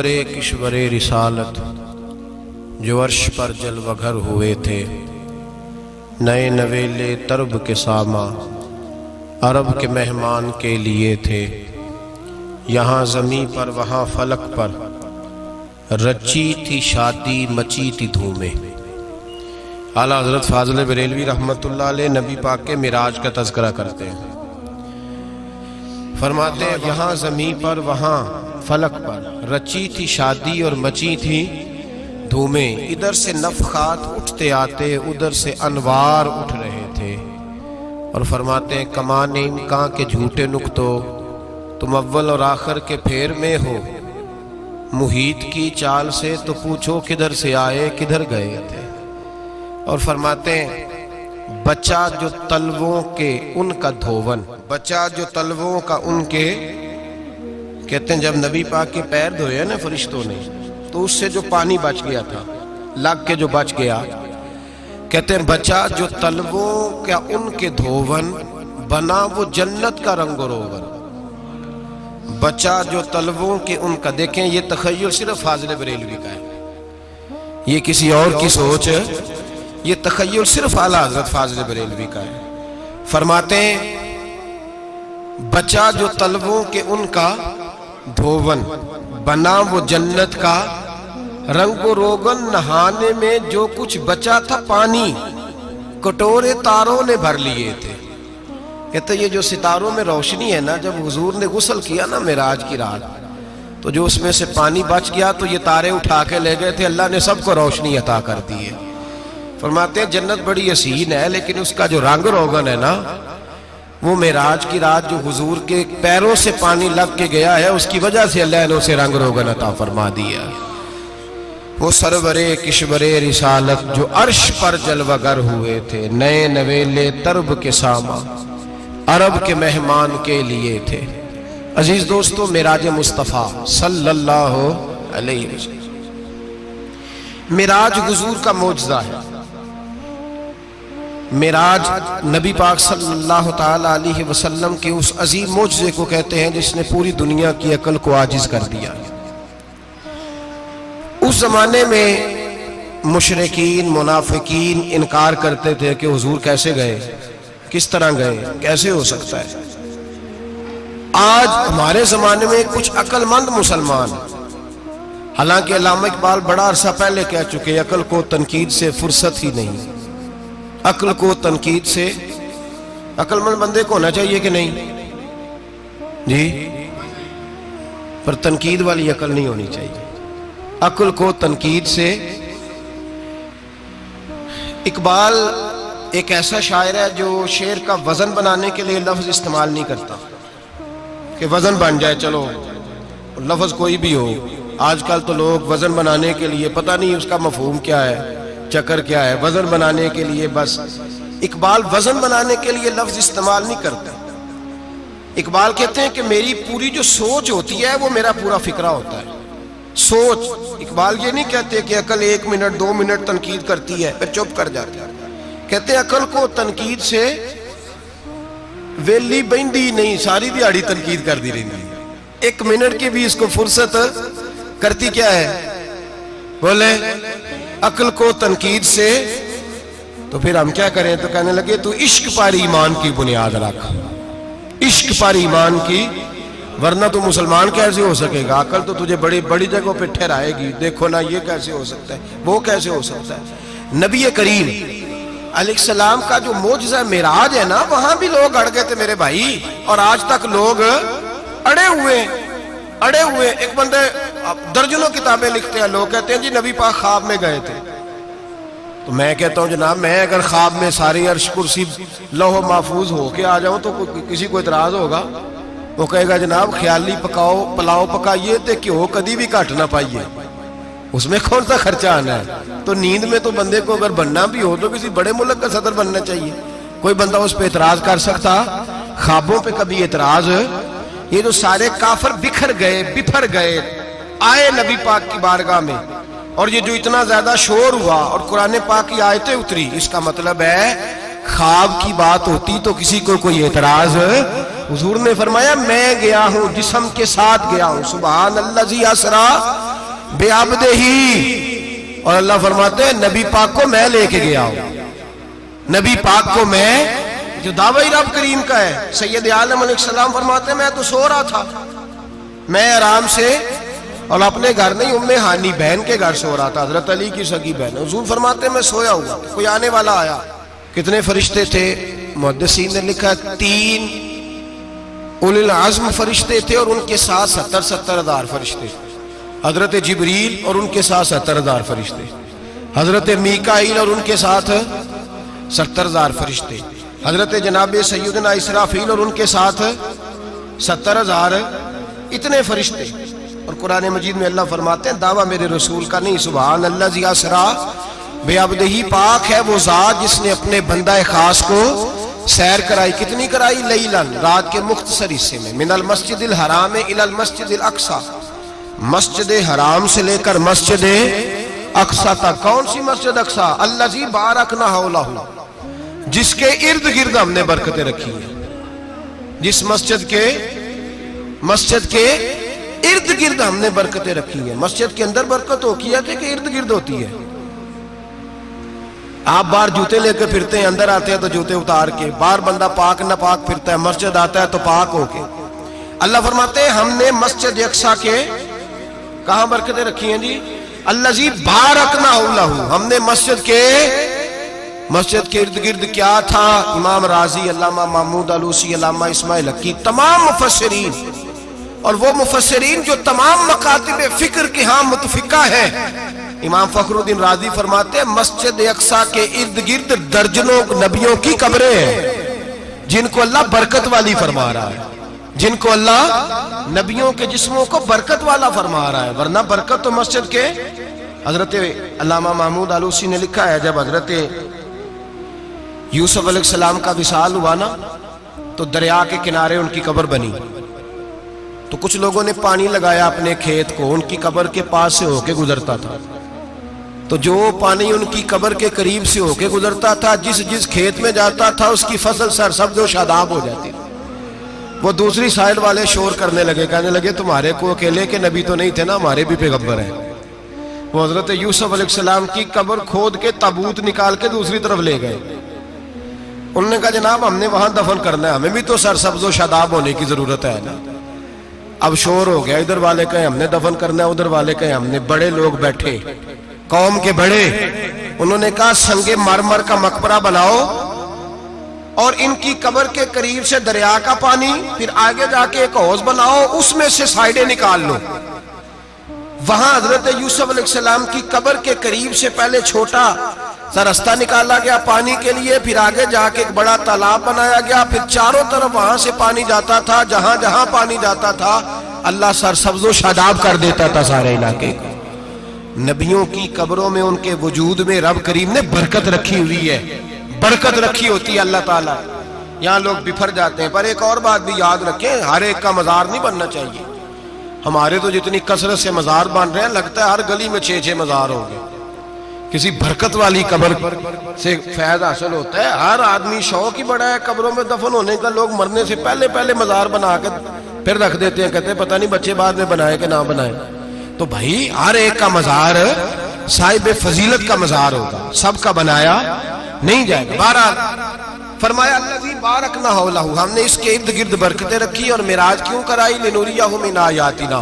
کشور رسالت جو عرش پر جلوہ گھر ہوئے تھے، نئے نویلے طرب کے ساما عرب کے مہمان کے لیے تھے۔ یہاں زمیں پر وہاں فلک پر رچی تھی شادی مچی تھی دھومیں۔ اعلیٰ حضرت فاضل بریلوی رحمۃ اللہ علیہ نبی پاک کے معراج کا تذکرہ کرتے ہیں، فرماتے ہیں یہاں زمیں پر وہاں فلک پر رچی تھی شادی اور مچی تھی دھومیں۔ ادھر سے نفخات اٹھتے آتے، ادھر سے انوار اٹھ رہے تھے۔ اور فرماتے ہیں کمان امکان کے جھوٹے نکتو، تم اول اور آخر کے پھیر میں ہو۔ محیط کی چال سے تو پوچھو کدھر سے آئے کدھر گئے تھے۔ اور فرماتے ہیں بچہ جو تلووں کے ان کا دھوون، بچہ جو تلووں کا ان کے، کہتے ہیں جب نبی پاک کے پیر دھوئے نا فرشتوں نے تو اس سے جو پانی بچ گیا تھا، لگ کے جو بچ گیا، کہتے ہیں بچہ جو تلووں کا ان کے دھوون، بنا وہ جنت کا رنگ و روغن۔ بچہ جو تلووں کے ان کا، دیکھیں یہ تخیل صرف فاضل بریلوی کا ہے، یہ کسی اور کی سوچ ہے، یہ تخیل صرف اعلیٰ حضرت فاضل بریلوی کا ہے۔ فرماتے ہیں بچہ جو تلووں کے ان کا دھوون، بنا وہ جنت کا رنگ و روغن۔ نہانے میں جو کچھ بچا تھا پانی، کٹورے تاروں نے بھر لیے تھے۔ کہتے یہ جو ستاروں میں روشنی ہے نا، جب حضور نے غسل کیا نا معراج کی رات، تو جو اس میں سے پانی بچ گیا تو یہ تارے اٹھا کے لے گئے تھے، اللہ نے سب کو روشنی عطا کر دی ہے۔ فرماتے ہیں جنت بڑی حسین ہے، لیکن اس کا جو رنگ روغن ہے نا، وہ معراج کی رات جو حضور کے پیروں سے پانی لگ کے گیا ہے، اس کی وجہ سے اللہ نے اسے رنگ روغن عطا فرما دیا۔ وہ سرور کشور رسالت جو عرش پر جلوہ گر ہوئے تھے، نئے نویلے طرب کے ساما عرب کے مہمان کے لیے تھے۔ عزیز دوستو، معراج مصطفیٰ صلی اللہ علیہ وسلم، معراج حضور کا معجزہ ہے۔ معراج نبی پاک صلی اللہ تعالی علیہ وسلم کے اس عظیم معجزے کو کہتے ہیں جس نے پوری دنیا کی عقل کو عاجز کر دیا۔ اس زمانے میں مشرکین منافقین انکار کرتے تھے کہ حضور کیسے گئے، کس طرح گئے، کیسے ہو سکتا ہے۔ آج ہمارے زمانے میں کچھ عقل مند مسلمان، حالانکہ علامہ اقبال بڑا عرصہ پہلے کہہ چکے عقل کو تنقید سے فرصت ہی نہیں۔ عقل کو تنقید سے، عقل مند بندے کو ہونا چاہیے کہ نہیں جی، پر تنقید والی عقل نہیں ہونی چاہیے۔ عقل کو تنقید سے، اقبال ایک ایسا شاعر ہے جو شعر کا وزن بنانے کے لیے لفظ استعمال نہیں کرتا کہ وزن بن جائے، چلو لفظ کوئی بھی ہو۔ آج کل تو لوگ وزن بنانے کے لیے پتہ نہیں اس کا مفہوم کیا ہے، چکر کیا ہے، وزن بنانے کے لیے بس۔ اقبال وزن بنانے کے لیے لفظ استعمال نہیں کرتا۔ اقبال کہتے ہیں کہ میری پوری جو سوچ ہوتی ہے وہ میرا پورا فکرہ ہوتا ہے۔ سوچ، اقبال یہ نہیں کہتے کہ عقل 1 منٹ 2 منٹ تنقید کرتی ہے پھر چپ کر جاتی ہے۔ کہتے ہیں عقل کو تنقید سے ویلی بہندی نہیں، ساری دیہڑی تنقید کر دی رہی، 1 منٹ کی بھی اس کو فرصت کرتی کیا ہے، بولے عقل کو تنقید سے۔ تو پھر ہم کیا کریں، تو کہنے لگے تو عشق پر ایمان کی بنیاد رکھ، عشق پر ایمان کی، ورنہ تو مسلمان کیسے ہو سکے گا، عقل تو تجھے بڑی بڑی جگہوں پہ ٹھہرائے گی، دیکھو نا یہ کیسے ہو سکتا ہے، وہ کیسے ہو سکتا ہے۔ نبی کریم علیہ السلام کا جو معجزہ معراج ہے نا، وہاں بھی لوگ اڑ گئے تھے میرے بھائی، اور آج تک لوگ اڑے ہوئے۔ ایک بندے درجنوں کتابیں لکھتے ہیں، لوگ کہتے ہیں جی نبی پاک خواب میں گئے تھے۔ تو میں کہتا ہوں جناب، میں اگر خواب میں ساری عرش کرسی لوح محفوظ ہو کے آ جاؤں تو کسی کو اعتراض ہوگا؟ وہ کہے گا جناب خیالی پلاؤ پکائیے تے کیوں کدی بھی گھٹ نہ پائیے، اس میں کون سا خرچہ آنا ہے۔ تو نیند میں تو بندے کو اگر بننا بھی ہو تو کسی بڑے ملک کا صدر بننا چاہیے، کوئی بندہ اس پہ اعتراض کر سکتا؟ خوابوں پہ کبھی اعتراض؟ یہ جو سارے کافر بکھر گئے آئے نبی پاک کی بارگاہ میں، اور یہ جو اتنا زیادہ شور ہوا اور قرآن پاک کی آیتیں اتری، اس کا مطلب ہے خواب کی بات ہوتی تو کسی کو کوئی اعتراض حضور نے فرمایا میں گیا ہوں، جسم کے ساتھ گیا ہوں، سبحان الذی اسرا بے عبدہ ہی، اور اللہ فرماتے ہیں نبی پاک کو میں لے کے گیا ہوں، نبی پاک کو میں، جو دعوی رب کریم کا ہے۔ سید عالم علیہ السلام فرماتے ہیں میں تو سو رہا تھا، میں آرام سے، اور اپنے گھر نہیں، ام ہانی بہن کے گھر سو رہا تھا، حضرت علی کی سگی بہن۔ حضور فرماتے ہیں میں سویا ہوا، کوئی آنے والا آیا۔ کتنے فرشتے تھے؟ محدثین نے لکھا 3 اولی العزم فرشتے تھے، اور ان کے ساتھ 70 ہزار فرشتے، حضرت جبریل اور ان کے ساتھ 70 ہزار فرشتے، حضرت میکائیل اور ان کے ساتھ 70 ہزار فرشتے، حضرت جناب سیدنا اسرافیل اور ان کے ساتھ 70 ہزار، اتنے فرشتے۔ اور قرآن مجید میں اللہ فرماتے ہیں دعویٰ میرے رسول کا نہیں، سبحان اللہ ذی اسرا بے عبدہ، پاک ہے وہ ذات جس نے اپنے بندہ خاص کو سیر کرائی۔ کتنی کرائی؟ لیلن، رات کے مختصر حصے میں، من المسجد الحرام الی المسجد الاقصی، مسجد حرام سے لے کر مسجد اقصی تک۔ کون سی مسجد اقصی؟ الذی بارکنا حولہ، جس کے ارد گرد ہم نے برکتیں رکھی ہیں، جس مسجد کے ارد گرد ہم نے برکتیں رکھی ہیں۔ مسجد کے اندر برکت ہوتی ہے کہ ارد گرد ہوتی ہے؟ آپ باہر جوتے لے کے پھرتے ہیں، اندر آتے ہیں تو جوتے اتار کے، باہر بندہ پاک نہ پاک پھرتا ہے، مسجد آتا ہے تو پاک ہو کے۔ اللہ فرماتے ہیں ہم نے مسجد اقصی کے کہاں برکتیں رکھی ہیں جی؟ الذی بارکنا حولہ، ہم نے مسجد کے ارد گرد کیا تھا؟ امام رازی، علامہ محمود آلوسی، علامہ اسماعیل حقی، تمام مفسرین، اور وہ مفسرین جو تمام مکاتب فکر کے ہاں متفقہ ہیں۔ امام فخر الدین رازی فرماتے ہیں مسجد اقصی کے ارد گرد درجنوں نبیوں کی قبریں ہیں، جن کو اللہ برکت والی فرما رہا ہے، جن کو اللہ نبیوں کے جسموں کو برکت والا فرما رہا ہے، ورنہ برکت تو مسجد کے۔ حضرت علامہ محمود آلوسی نے لکھا ہے جب حضرت یوسف علیہ السلام کا وصال ہوا نا، تو دریا کے کنارے ان کی قبر بنی، تو کچھ لوگوں نے پانی لگایا اپنے کھیت کو، ان کی قبر کے پاس سے ہو کے گزرتا تھا، تو جو پانی ان کی قبر کے قریب سے ہو کے گزرتا تھا، جس کھیت میں جاتا تھا اس کی فصل سرسبز و شاداب ہو جاتی۔ وہ دوسری سائیڈ والے شور کرنے لگے، کہنے لگے تمہارے کو اکیلے کے نبی تو نہیں تھے نا، ہمارے بھی پیغمبر ہیں۔ وہ حضرت یوسف علیہ السلام کی قبر کھود کے تابوت نکال کے دوسری طرف لے گئے۔ انہوں نے کہا جناب ہم نے وہاں دفن کرنا ہے، ہمیں بھی تو سرسبز و شاداب ہونے کی ضرورت ہے نا۔ اب شور ہو گیا، ادھر والے کہیں ہم نے دفن کرنا ہے، ادھر والے کہیں ہم نے۔ بڑے لوگ بیٹھے، قوم کے بڑے، انہوں نے کہا سنگ مرمر کا مقبرہ بناؤ، اور ان کی قبر کے قریب سے دریا کا پانی، پھر آگے جا کے ایک حوض بناؤ، اس میں سے سائیڈیں نکال لو۔ وہاں حضرت یوسف علیہ السلام کی قبر کے قریب سے پہلے چھوٹا سا رستہ نکالا گیا پانی کے لیے، پھر آگے جا کے ایک بڑا تالاب بنایا گیا، پھر چاروں طرف وہاں سے پانی جاتا تھا، جہاں جہاں پانی جاتا تھا اللہ سرسبز و شاداب کر دیتا تھا سارے علاقے کو۔ نبیوں کی قبروں میں ان کے وجود میں رب کریم نے برکت رکھی ہوئی ہے، برکت رکھی ہوتی ہے اللہ تعالیٰ۔ یہاں لوگ بفر جاتے ہیں، پر ایک اور بات بھی یاد رکھیں، ہر ایک کا مزار نہیں بننا چاہیے۔ ہمارے تو جتنی کثرت سے مزار بن رہے ہیں، لگتا ہے ہر گلی میں 6 مزار ہوں گے۔ کسی برکت والی قبر سے فیض حاصل ہوتا ہے۔ ہر آدمی شوق ہی بڑا ہے قبروں میں دفن ہونے کا، لوگ مرنے سے پہلے مزار بنا کے پھر رکھ دیتے ہیں، کہتے ہیں پتہ نہیں بچے بعد میں بنائے کہ نہ بنائے۔ تو بھائی ہر ایک کا مزار صاحب فضیلت کا مزار ہوگا، سب کا بنایا نہیں جائے گا۔ بہرحال فرمایا الذی بارکنا حولہ، ہم نے اس کے ارد گرد برکتیں رکھی، اور معراج کیوں کرائی؟ لنوریہ من آیاتنا،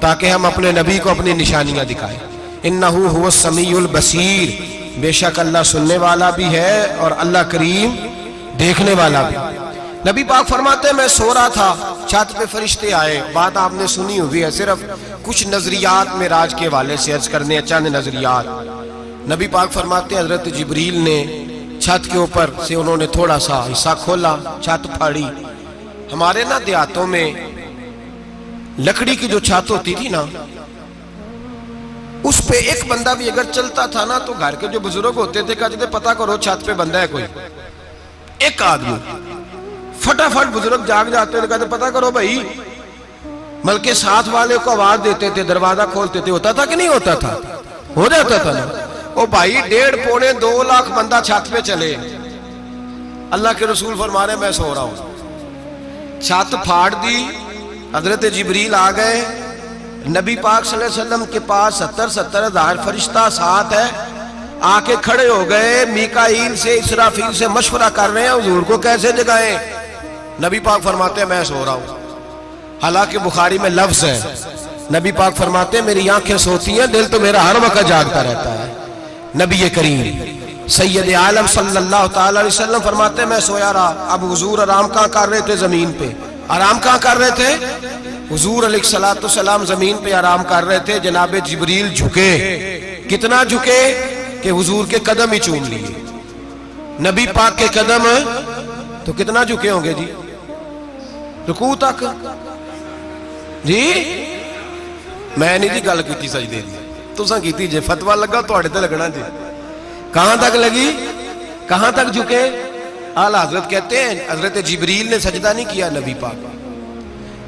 تاکہ ہم اپنے نبی کو اپنی نشانیاں دکھائیں۔ انہ هو السمیع البصیر، بے شک اللہ سننے والا بھی ہے اور اللہ کریم دیکھنے والا بھی۔ نبی پاک فرماتے ہیں میں سو رہا تھا، چھت پہ فرشتے آئے، بات آپ نے سنی ہوئی ہے، صرف کچھ نظریات معراج کے حوالے سے عرض کرنے، چند نظریات۔ نبی پاک فرماتے ہیں حضرت جبریل نے چھت کے اوپر سے انہوں نے تھوڑا سا حصہ کھولا، چھت پھاڑی۔ ہمارے نا دیہاتوں میں لکڑی کی جو چھت ہوتی تھی نا، اس پہ ایک بندہ بھی اگر چلتا تھا نا، تو گھر کے جو بزرگ ہوتے تھے کہتے تھے پتہ کرو چھت پہ بندہ ہے کوئی۔ ایک آدمی فٹافٹ بزرگ جاگ جاتے تھے، کہتے پتہ کرو بھائی، بلکہ ساتھ والے کو آواز دیتے تھے، دروازہ کھولتے تھے۔ ہوتا تھا کہ نہیں ہوتا تھا؟ ہو جاتا تھا نا۔ او بھائی 1.5 پونے 2 لاکھ بندہ چھت پہ چلے، اللہ کے رسول فرما رہے میں سو رہا ہوں، چھت پھاڑ دی، حضرت جبریل آ گئے، نبی پاک صلی اللہ علیہ وسلم کے پاس 70 ہزار فرشتہ ساتھ ہے، آ کے کھڑے ہو گئے، میکائیل سے اسرافیل سے مشورہ کر رہے ہیں حضور کو کیسے جگائیں۔ نبی پاک فرماتے ہیں میں سو رہا ہوں، حالانکہ بخاری میں لفظ ہے، نبی پاک فرماتے ہیں میری آنکھیں سوتی ہیں، دل تو میرا ہر وقت جاگتا رہتا ہے۔ نبی کریم سید عالم صلی اللہ تعالی علیہ وسلم فرماتے ہیں میں سویا رہا۔ اب حضور آرام کہاں کر رہے تھے؟ زمین پہ۔ آرام کہاں کر رہے تھے؟ حضور علیہ السلام زمین پہ آرام کر رہے تھے، جناب جبریل جھکے، کتنا جھکے کہ حضور کے قدم ہی چوم لیے۔ نبی پاک کے قدم تو کتنا جھکے ہوں گے جی؟ رکوع تک جی؟ میں نہیں جی گل کی سجدے دی، تساں کیتی جے، فتویٰ لگا تواڈے تے لگنا جی۔ کہاں تک لگی؟ کہاں تک جھکے؟ اعلیٰ حضرت کہتے ہیں حضرت جبریل نے سجدہ نہیں کیا نبی پاک۔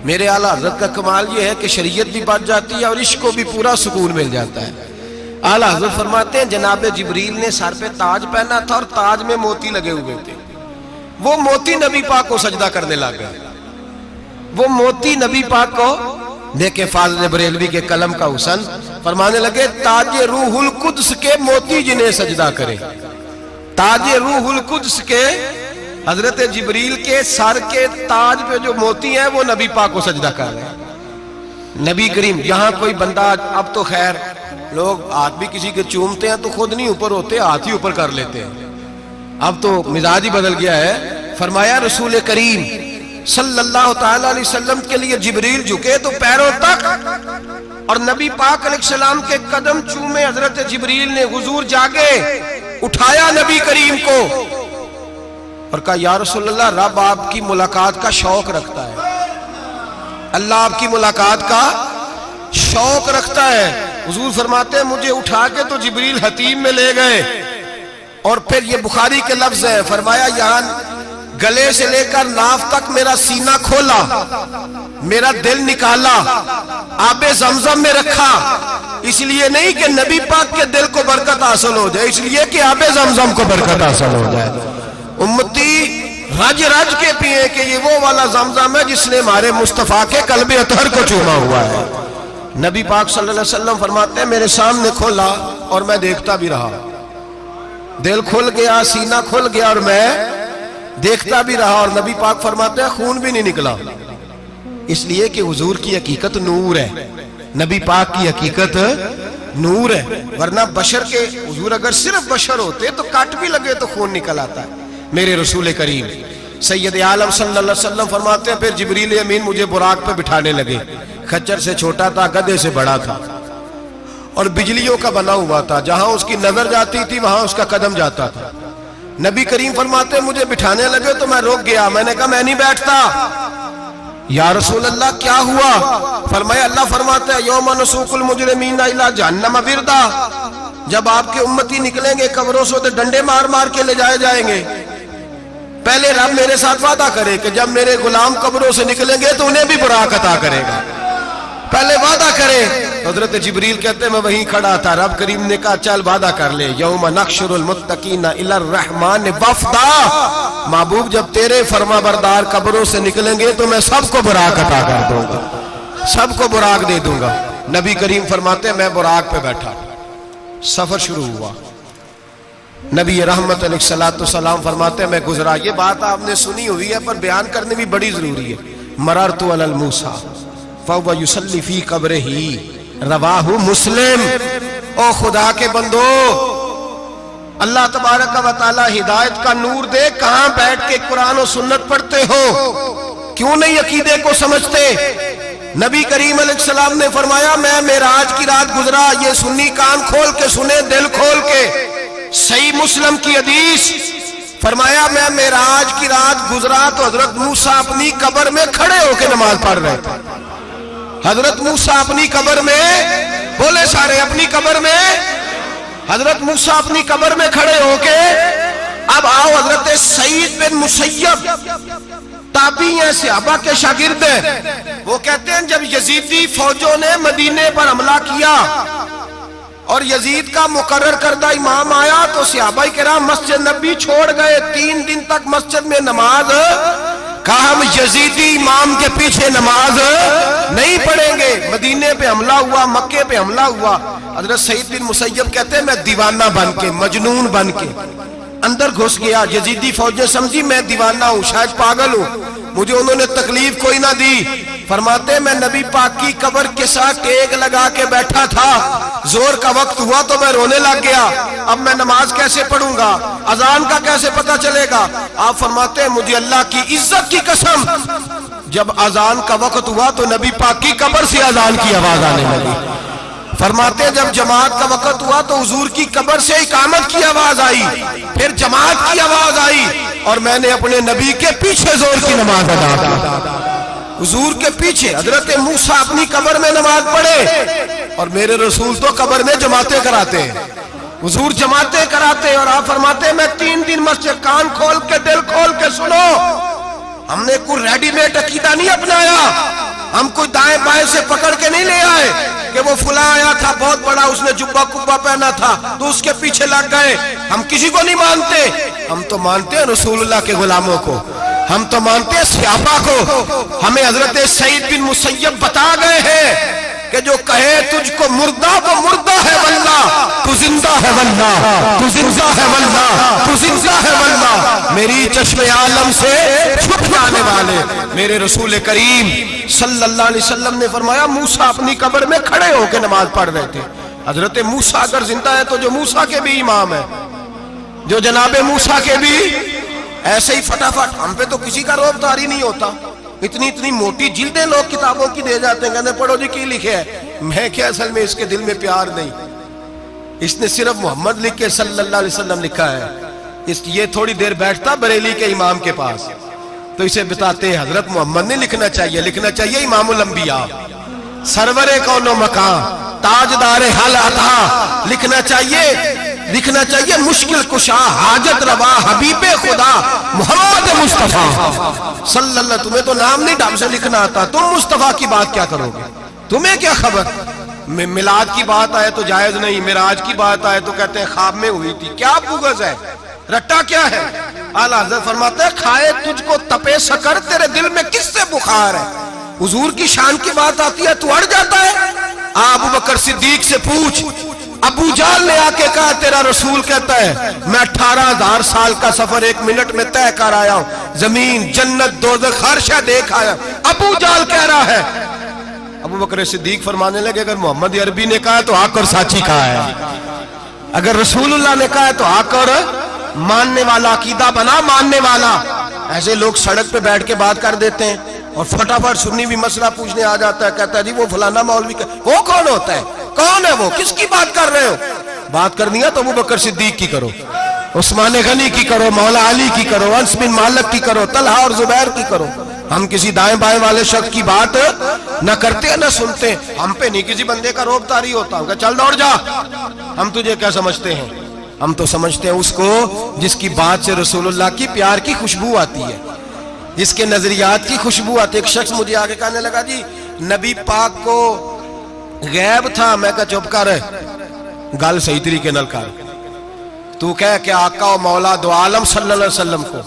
میرے اعلیٰ حضرت کا کمال یہ ہے کہ شریعت بھی بچ جاتی ہے اور عشق کو بھی پورا سکون مل جاتا ہے۔ اعلیٰ حضرت فرماتے ہیں جناب جبریل نے سر پہ تاج پہنا تھا اور تاج میں موتی لگے ہوئے تھے، وہ موتی نبی پاک کو سجدہ کرنے لگ گئے، وہ موتی نبی پاک کو دیکھیں۔ فاضل بریلوی کے قلم کا حسن فرمانے لگے تاج روح القدس کے موتی جنہیں سجدہ کرے، تاج روح القدس کے حضرت جبریل کے سر کے تاج پہ جو موتی ہیں وہ نبی پاک کو سجدہ کر رہے ہیں۔ نبی کریم یہاں کوئی بندہ، اب تو خیر لوگ ہاتھ بھی کسی کے چومتے ہیں تو خود نہیں اوپر ہوتے، ہاتھ ہی اوپر کر لیتے ہیں، اب تو مزاج ہی بدل گیا ہے۔ فرمایا رسول کریم صلی اللہ تعالی علیہ وسلم کے لیے جبریل جھکے تو پیروں تک، اور نبی پاک علیہ السلام کے قدم چومے حضرت جبریل نے۔ حضور جاگے، اٹھایا نبی کریم کو اور کہا یا رسول اللہ، رب آپ کی ملاقات کا شوق رکھتا ہے، اللہ آپ کی ملاقات کا شوق رکھتا ہے۔ حضور فرماتے ہیں مجھے اٹھا کے تو جبریل حتیم میں لے گئے، اور پھر یہ بخاری کے لفظ ہے، فرمایا یہاں گلے سے لے کر ناف تک میرا سینہ کھولا، میرا دل نکالا، آب زمزم میں رکھا، اس لیے نہیں کہ نبی پاک کے دل کو برکت حاصل ہو جائے، اس لیے کہ آب زمزم کو برکت حاصل ہو جائے۔ امتی رج رج کے پیئے کہ یہ وہ والا زمزم ہے جس نے ہمارے مصطفیٰ کے قلب اطہر کو چوما ہوا ہے۔ نبی پاک صلی اللہ علیہ وسلم فرماتے ہیں میرے سامنے کھولا اور میں دیکھتا بھی رہا، دل کھل گیا، سینہ کھل گیا اور میں دیکھتا بھی رہا، اور نبی پاک فرماتے ہیں خون بھی نہیں نکلا، اس لیے کہ حضور کی حقیقت نور ہے، نبی پاک کی حقیقت نور ہے، ورنہ بشر کے حضور اگر صرف بشر ہوتے تو کٹ بھی لگے تو خون نکل آتا ہے۔ میرے رسول کریم سید عالم صلی اللہ علیہ وسلم فرماتے ہیں پھر جبریل امین مجھے براق پہ بٹھانے لگے، خچر سے چھوٹا تھا، گدھے سے بڑا تھا، اور بجلیوں کا بنا ہوا تھا، جہاں اس کی نظر جاتی تھی وہاں اس کا قدم جاتا تھا۔ نبی کریم فرماتے ہیں مجھے بٹھانے لگے تو میں رک گیا، میں نے کہا میں نہیں بیٹھتا۔ یا رسول اللہ کیا ہوا؟ فرمایا اللہ فرماتے ہیں یوم نسوق المجرمین الی جہنم وردا، جب آپ کے امتی نکلیں گے قبروں سے تو ڈنڈے مار مار کے لے جائے جائیں گے۔ پہلے رب میرے ساتھ وعدہ کرے کہ جب میرے غلام قبروں سے نکلیں گے تو انہیں بھی براق عطا کرے گا، پہلے وعدہ کرے۔ حضرت جبریل کہتے ہیں میں وہیں کھڑا تھا، رب کریم نے کہا چل وعدہ کر لے، یوم نحشر المتقین الی الرحمن وفدا، محبوب جب تیرے فرما بردار قبروں سے نکلیں گے تو میں سب کو براق عطا کر دوں گا، سب کو براق دے دوں گا۔ نبی کریم فرماتے ہیں میں براق پہ بیٹھا، سفر شروع ہوا، نبی رحمت علیہ السلام فرماتے ہیں میں گزرا۔ یہ بات آپ نے سنی ہوئی ہے پر بیان کرنے بھی بڑی ضروری ہے۔ مررت علی الموسیٰ فہو یصلی فی قبرہ، رواہ مسلم۔ او خدا کے بندو، اللہ تبارک و تعالی ہدایت کا نور دے، کہاں بیٹھ کے قرآن و سنت پڑھتے ہو؟ کیوں نہیں عقیدے کو سمجھتے؟ نبی کریم علیہ السلام نے فرمایا میں معراج کی رات گزرا، یہ سنی کان کھول کے سنے، دل کھول کے، صحیح مسلم کی حدیث، فرمایا میں معراج کی رات گزرا تو حضرت موسیٰ اپنی قبر میں کھڑے ہو کے نماز پڑھ رہے تھے۔ حضرت موسیٰ اپنی قبر میں، بولے سارے اپنی قبر میں، حضرت موسیٰ اپنی قبر میں کھڑے ہو کے۔ اب آؤ حضرت سعید بن مسیب تابعی ہیں، صحابہ کے شاگرد ہیں، وہ کہتے ہیں جب یزیدی فوجوں نے مدینے پر حملہ کیا اور یزید کا مقرر کردہ امام آیا تو صحابہ کرام مسجد نبی چھوڑ گئے، 3 دن تک مسجد میں نماز کہا ہم یزیدی امام کے پیچھے نماز نہیں پڑھیں گے۔ مدینے پہ حملہ ہوا، مکے پہ حملہ ہوا، حضرت سعید بن مسیب کہتے ہیں میں دیوانہ بن کے، مجنون بن کے اندر گھس گیا۔ یزیدی فوجیں سمجھی میں دیوانہ ہوں، شاید پاگل ہوں، مجھے انہوں نے تکلیف کوئی نہ دی۔ فرماتے ہیں میں نبی پاک کی قبر کے ساتھ ٹیک لگا کے بیٹھا تھا، زور کا وقت ہوا تو میں رونے لگ گیا، اب میں نماز کیسے پڑھوں گا، اذان کا کیسے پتہ چلے گا؟ آپ فرماتے ہیں مجھے اللہ کی عزت کی قسم، جب اذان کا وقت ہوا تو نبی پاک کی قبر سے اذان کی آواز آنے لگی۔ فرماتے ہیں جب جماعت کا وقت ہوا تو حضور کی قبر سے اقامت کی آواز آئی، پھر جماعت کی آواز آئی، اور میں نے اپنے نبی کے پیچھے زور کی نماز ادا کی۔ حضور کے پیچھے حضرت موسیٰ اپنی قبر میں نماز پڑھے، اور میرے رسول تو قبر میں جماعتیں کراتے ہیں، حضور جماعتیں کراتے ہیں۔ اور آپ فرماتے ہیں میں 3 دن مسجد، کان کھول کے دل کھول کے سنو، ہم نے کوئی ریڈی میڈ عقیدہ نہیں اپنایا، ہم کوئی دائیں بائیں سے پکڑ کے نہیں لے آئے کہ وہ فلاں آیا تھا بہت بڑا، اس نے جبہ کبہ پہنا تھا تو اس کے پیچھے لگ گئے۔ ہم کسی کو نہیں مانتے، ہم تو مانتے ہیں رسول اللہ کے غلاموں کو، ہم تو مانتے ہیں صحابہ کو۔ ہمیں حضرت سعید بن مسیب بتا گئے ہیں کہ جو کہے تجھ کو مردہ وہ مردہ ہے واللہ، تو زندہ ہے واللہ، تو زندہ ہے واللہ، تو زندہ ہے واللہ۔ میری چشم عالم سے چھپ جانے والے میرے رسول کریم صلی اللہ علیہ وسلم نے فرمایا موسیٰ اپنی قبر میں کھڑے ہو کے نماز پڑھ رہے تھے۔ حضرت موسیٰ اگر زندہ ہے تو جو موسیٰ کے بھی امام ہے، جو جناب موسیٰ کے بھی ایسے ہی فٹافٹ، ہم پہ تو کسی کا روب طاری نہیں ہوتا، اتنی موٹی جلدیں لوگ کتابوں کی دے جاتے ہیں، کہتے ہیں پڑھو جی کی لکھے ہے، میں کیا اصل میں اس کے دل میں پیار نہیں، اس نے صرف محمد لکھ کے صلی اللہ علیہ وسلم لکھا ہے۔ یہ تھوڑی دیر بیٹھتا بریلی کے امام کے پاس تو اسے بتاتے ہیں حضرت محمد نے لکھنا چاہیے، لکھنا چاہیے امام الانبیاء، سرور کون و مکان، تاجدار حل عطا، لکھنا چاہیے مشکل کشا، حاجت روا، حبیب خدا محمد مصطفیٰ صلی اللہ۔ تمہیں تو نام نہیں ڈھنگ سے لکھنا آتا، تم مصطفیٰ کی بات کیا کرو گے، تمہیں کیا خبر؟ میلاد کی بات آئے تو جائز نہیں، معراج کی بات آئے تو کہتے ہیں خواب میں ہوئی تھی، کیا بغض ہے، رٹا کیا ہے؟ اعلیٰ حضرت فرماتے ہیں کھائے تجھ کو تپے سکر، تیرے دل میں کس سے بخار ہے؟ حضور کی شان کی بات آتی ہے تو اڑ جاتا ہے۔ ابو بکر صدیق سے پوچھ، ابو جہل نے آ کے کہا تیرا رسول کہتا ہے میں 18,000 سال کا سفر 1 منٹ میں طے کر آیا ہوں، زمین جنت دوزخ ہر شے دیکھ آیا۔ ابو جہل کہہ رہا ہے۔ ابو بکر صدیق فرمانے لگے اگر محمد عربی نے کہا تو آ کر سچی کہا ہے، اگر رسول اللہ نے کہا ہے تو آ کر ماننے والا، عقیدہ بنا ماننے والا۔ ایسے لوگ سڑک پہ بیٹھ کے بات کر دیتے ہیں اور فٹافٹ سنی بھی مسئلہ پوچھنے آ جاتا ہے، کہتا ہے جی وہ فلانا مولوی، وہ کون ہوتا ہے، کون ہے وہ، کس کی بات کر رہے ہو؟ بات کرنی ہے تو ابو بکر صدیق کی کرو، عثمان غنی کی کرو، مولا علی کی کرو، انس بن مالک کی کرو، طلحہ اور زبیر کی کرو۔ ہم کسی دائیں بائیں والے شخص کی بات نہ کرتے نہ سنتے، ہم پہ نہیں کسی بندے کا روب طاری ہوتا، کہ چل دوڑ جا، ہم تجھے کیا سمجھتے ہیں؟ ہم تو سمجھتے ہیں اس کو جس کی بات سے رسول اللہ کی پیار کی خوشبو آتی ہے، جس کے نظریات کی خوشبو آتی ہے۔ ایک شخص مجھے آگے کہنے لگا جی نبی پاک کو غیب تھا، میں کہا چپ کر، گل صحیح طریقے نال کر، تو کہہ کہ آقا و مولا دو عالم صلی اللہ علیہ وسلم کو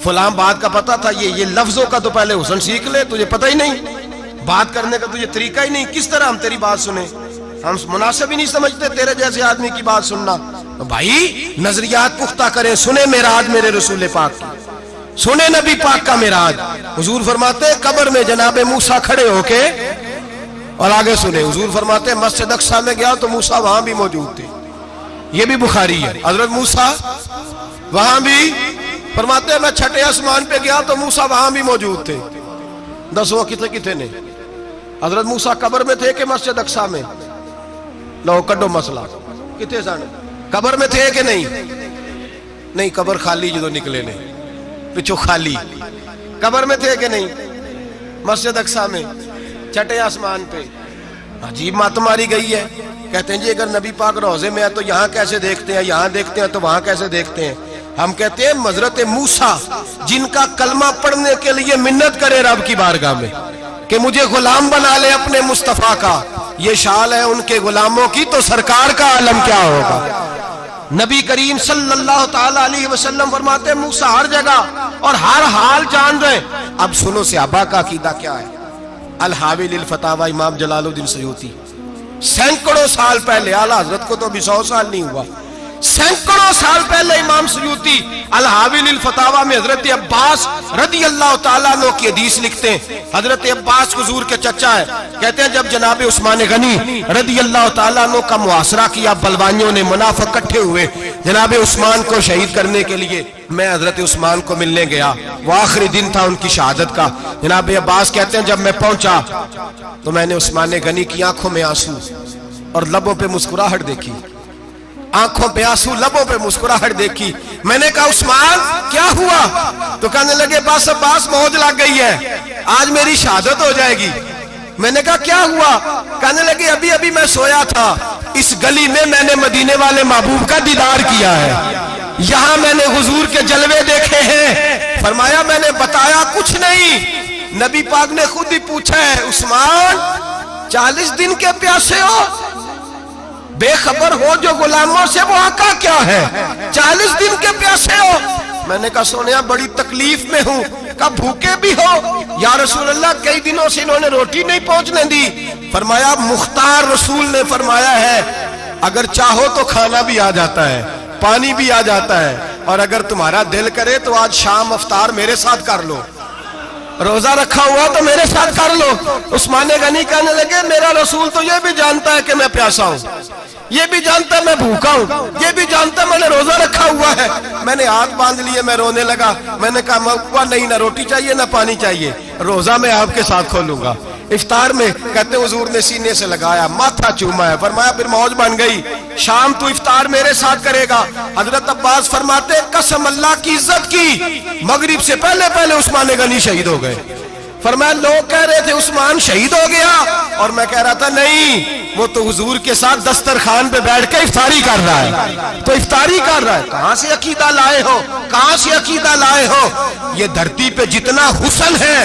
فلاں بات کا پتہ تھا، یہ لفظوں کا تو پہلے حسن سیکھ لے، تجھے پتہ ہی نہیں، بات کرنے کا تجھے طریقہ ہی نہیں، کس طرح ہم تیری بات سنیں؟ ہم مناسب ہی نہیں سمجھتے تیرے جیسے آدمی کی بات سننا۔ بھائی نظریات پختہ کریں، سنیں معراج میرے رسول پاک کی، سنیں نبی پاک کا معراج۔ حضور فرماتے ہیں قبر میں جناب موسیٰ کھڑے ہو کے، اور آگے سنیں حضور فرماتے ہیں مسجد اقصیٰ میں گیا تو موسیٰ وہاں بھی موجود تھے، یہ بھی بخاری ہے، حضرت موسیٰ وہاں بھی، فرماتے ہیں میں چھٹے آسمان پہ گیا تو موسیٰ وہاں بھی موجود تھے۔ دسو کتنے نے؟ حضرت موسیٰ قبر میں تھے کہ مسجد اقصیٰ میں؟ لو کڈو مسئلہ، کتنے سن قبر میں تھے کہ نہیں؟ قبر خالی جدو نکلے نے پچھو خالی، قبر میں تھے کہ نہیں؟ مسجد اقصیٰ میں چھٹے آسمان پہ۔ عجیب مات ماری گئی ہے، کہتے ہیں جی اگر نبی پاک روضے میں ہے تو یہاں کیسے دیکھتے ہیں، یہاں دیکھتے ہیں تو وہاں کیسے دیکھتے ہیں؟ ہم کہتے ہیں حضرت موسیٰ جن کا کلمہ پڑھنے کے لیے منت کرے رب کی بارگاہ میں کہ مجھے غلام بنا لے اپنے مصطفیٰ کا، یہ شال ہے ان کے غلاموں کی تو سرکار کا عالم کیا ہوگا؟ نبی کریم صلی اللہ تعالی علیہ وسلم فرماتے ہیں موسیٰ ہر جگہ اور ہر حال جان رہے. اب سنو صحابہ کا عقیدہ کیا ہے. الحاوی للفتاوی امام جلال الدین سیوطی سینکڑوں سال پہلے، اعلیٰ حضرت کو تو ابھی 100 سال نہیں ہوا، سینکڑوں سال پہلے امام سیوطی الحاوی للفتاوی میں حضرت عباس رضی اللہ تعالیٰ عنہ کی حدیث لکھتے ہیں. حضرت عباس حضور کے چچا ہے. کہتے ہیں جب جناب عثمان غنی رضی اللہ تعالیٰ عنہ کا محاصرہ کیا، بلوانیوں نے منافق اکٹھے ہوئے جناب عثمان کو شہید کرنے کے لیے، میں حضرت عثمان کو ملنے گیا، وہ آخری دن تھا ان کی شہادت کا. جناب عباس کہتے ہیں جب میں پہنچا تو میں نے عثمان غنی کی آنکھوں میں آنسو اور لبوں پہ مسکراہٹ دیکھی، آنکھوں پہ آنسو لبوں پہ مسکراہٹ دیکھی. میں نے کہا عثمان کیا ہوا؟ تو کہنے لگے بس عباس موج لگ گئی ہے، آج میری شہادت ہو جائے گی. میں نے کہا کیا ہوا؟ کہنے لگے ابھی ابھی میں سویا تھا، اس گلی میں میں نے مدینے والے محبوب کا دیدار کیا ہے، یہاں میں نے حضور کے جلوے دیکھے ہیں. فرمایا میں نے بتایا کچھ نہیں. نبی پاک نے خود ہی پوچھا ہے عثمان 40 دن کے پیاسے ہو، بے خبر ہو جو غلاموں سے وہ آقا کیا ہے، 40 دن کے پیاسے ہو. میں نے کہا سونیا بڑی تکلیف میں ہوں. کہا بھوکے بھی ہو؟ یا رسول اللہ کئی دنوں سے انہوں نے روٹی نہیں پہنچنے دی. فرمایا مختار رسول نے فرمایا ہے اگر چاہو تو کھانا بھی آ جاتا ہے، پانی بھی آ جاتا ہے، اور اگر تمہارا دل کرے تو آج شام افطار میرے ساتھ کر لو، روزہ رکھا ہوا تو میرے ساتھ کر لو. عثمان غنی کہنے لگے میرا رسول تو یہ بھی جانتا ہے کہ میں پیاسا ہوں، یہ بھی جانتا ہے میں بھوکا ہوں، یہ بھی جانتا ہے میں نے روزہ رکھا ہوا ہے. میں نے ہاتھ باندھ لیے، میں رونے لگا. میں نے کہا نہیں، نہ روٹی چاہیے نہ پانی چاہیے، روزہ میں آپ کے ساتھ کھولوں گا. افطار میں کہتے حضور نے سینے سے لگایا، ماتھا چوما ہے. فرمایا پھر موج بن گئی، شام تو افطار میرے ساتھ کرے گا. حضرت عباس فرماتے قسم اللہ کی عزت کی مغرب سے پہلے پہلے عثمان غنی شہید ہو گئے. فرمایا لوگ کہہ رہے تھے عثمان شہید ہو گیا، اور میں کہہ رہا تھا نہیں، وہ تو حضور کے ساتھ دسترخوان پہ بیٹھ کے افطاری کر رہا ہے. تو افطاری کر رہا ہے. کہاں سے عقیدہ لائے ہو، کہاں سے عقیدہ لائے ہو؟ یہ دھرتی پہ جتنا حسن ہے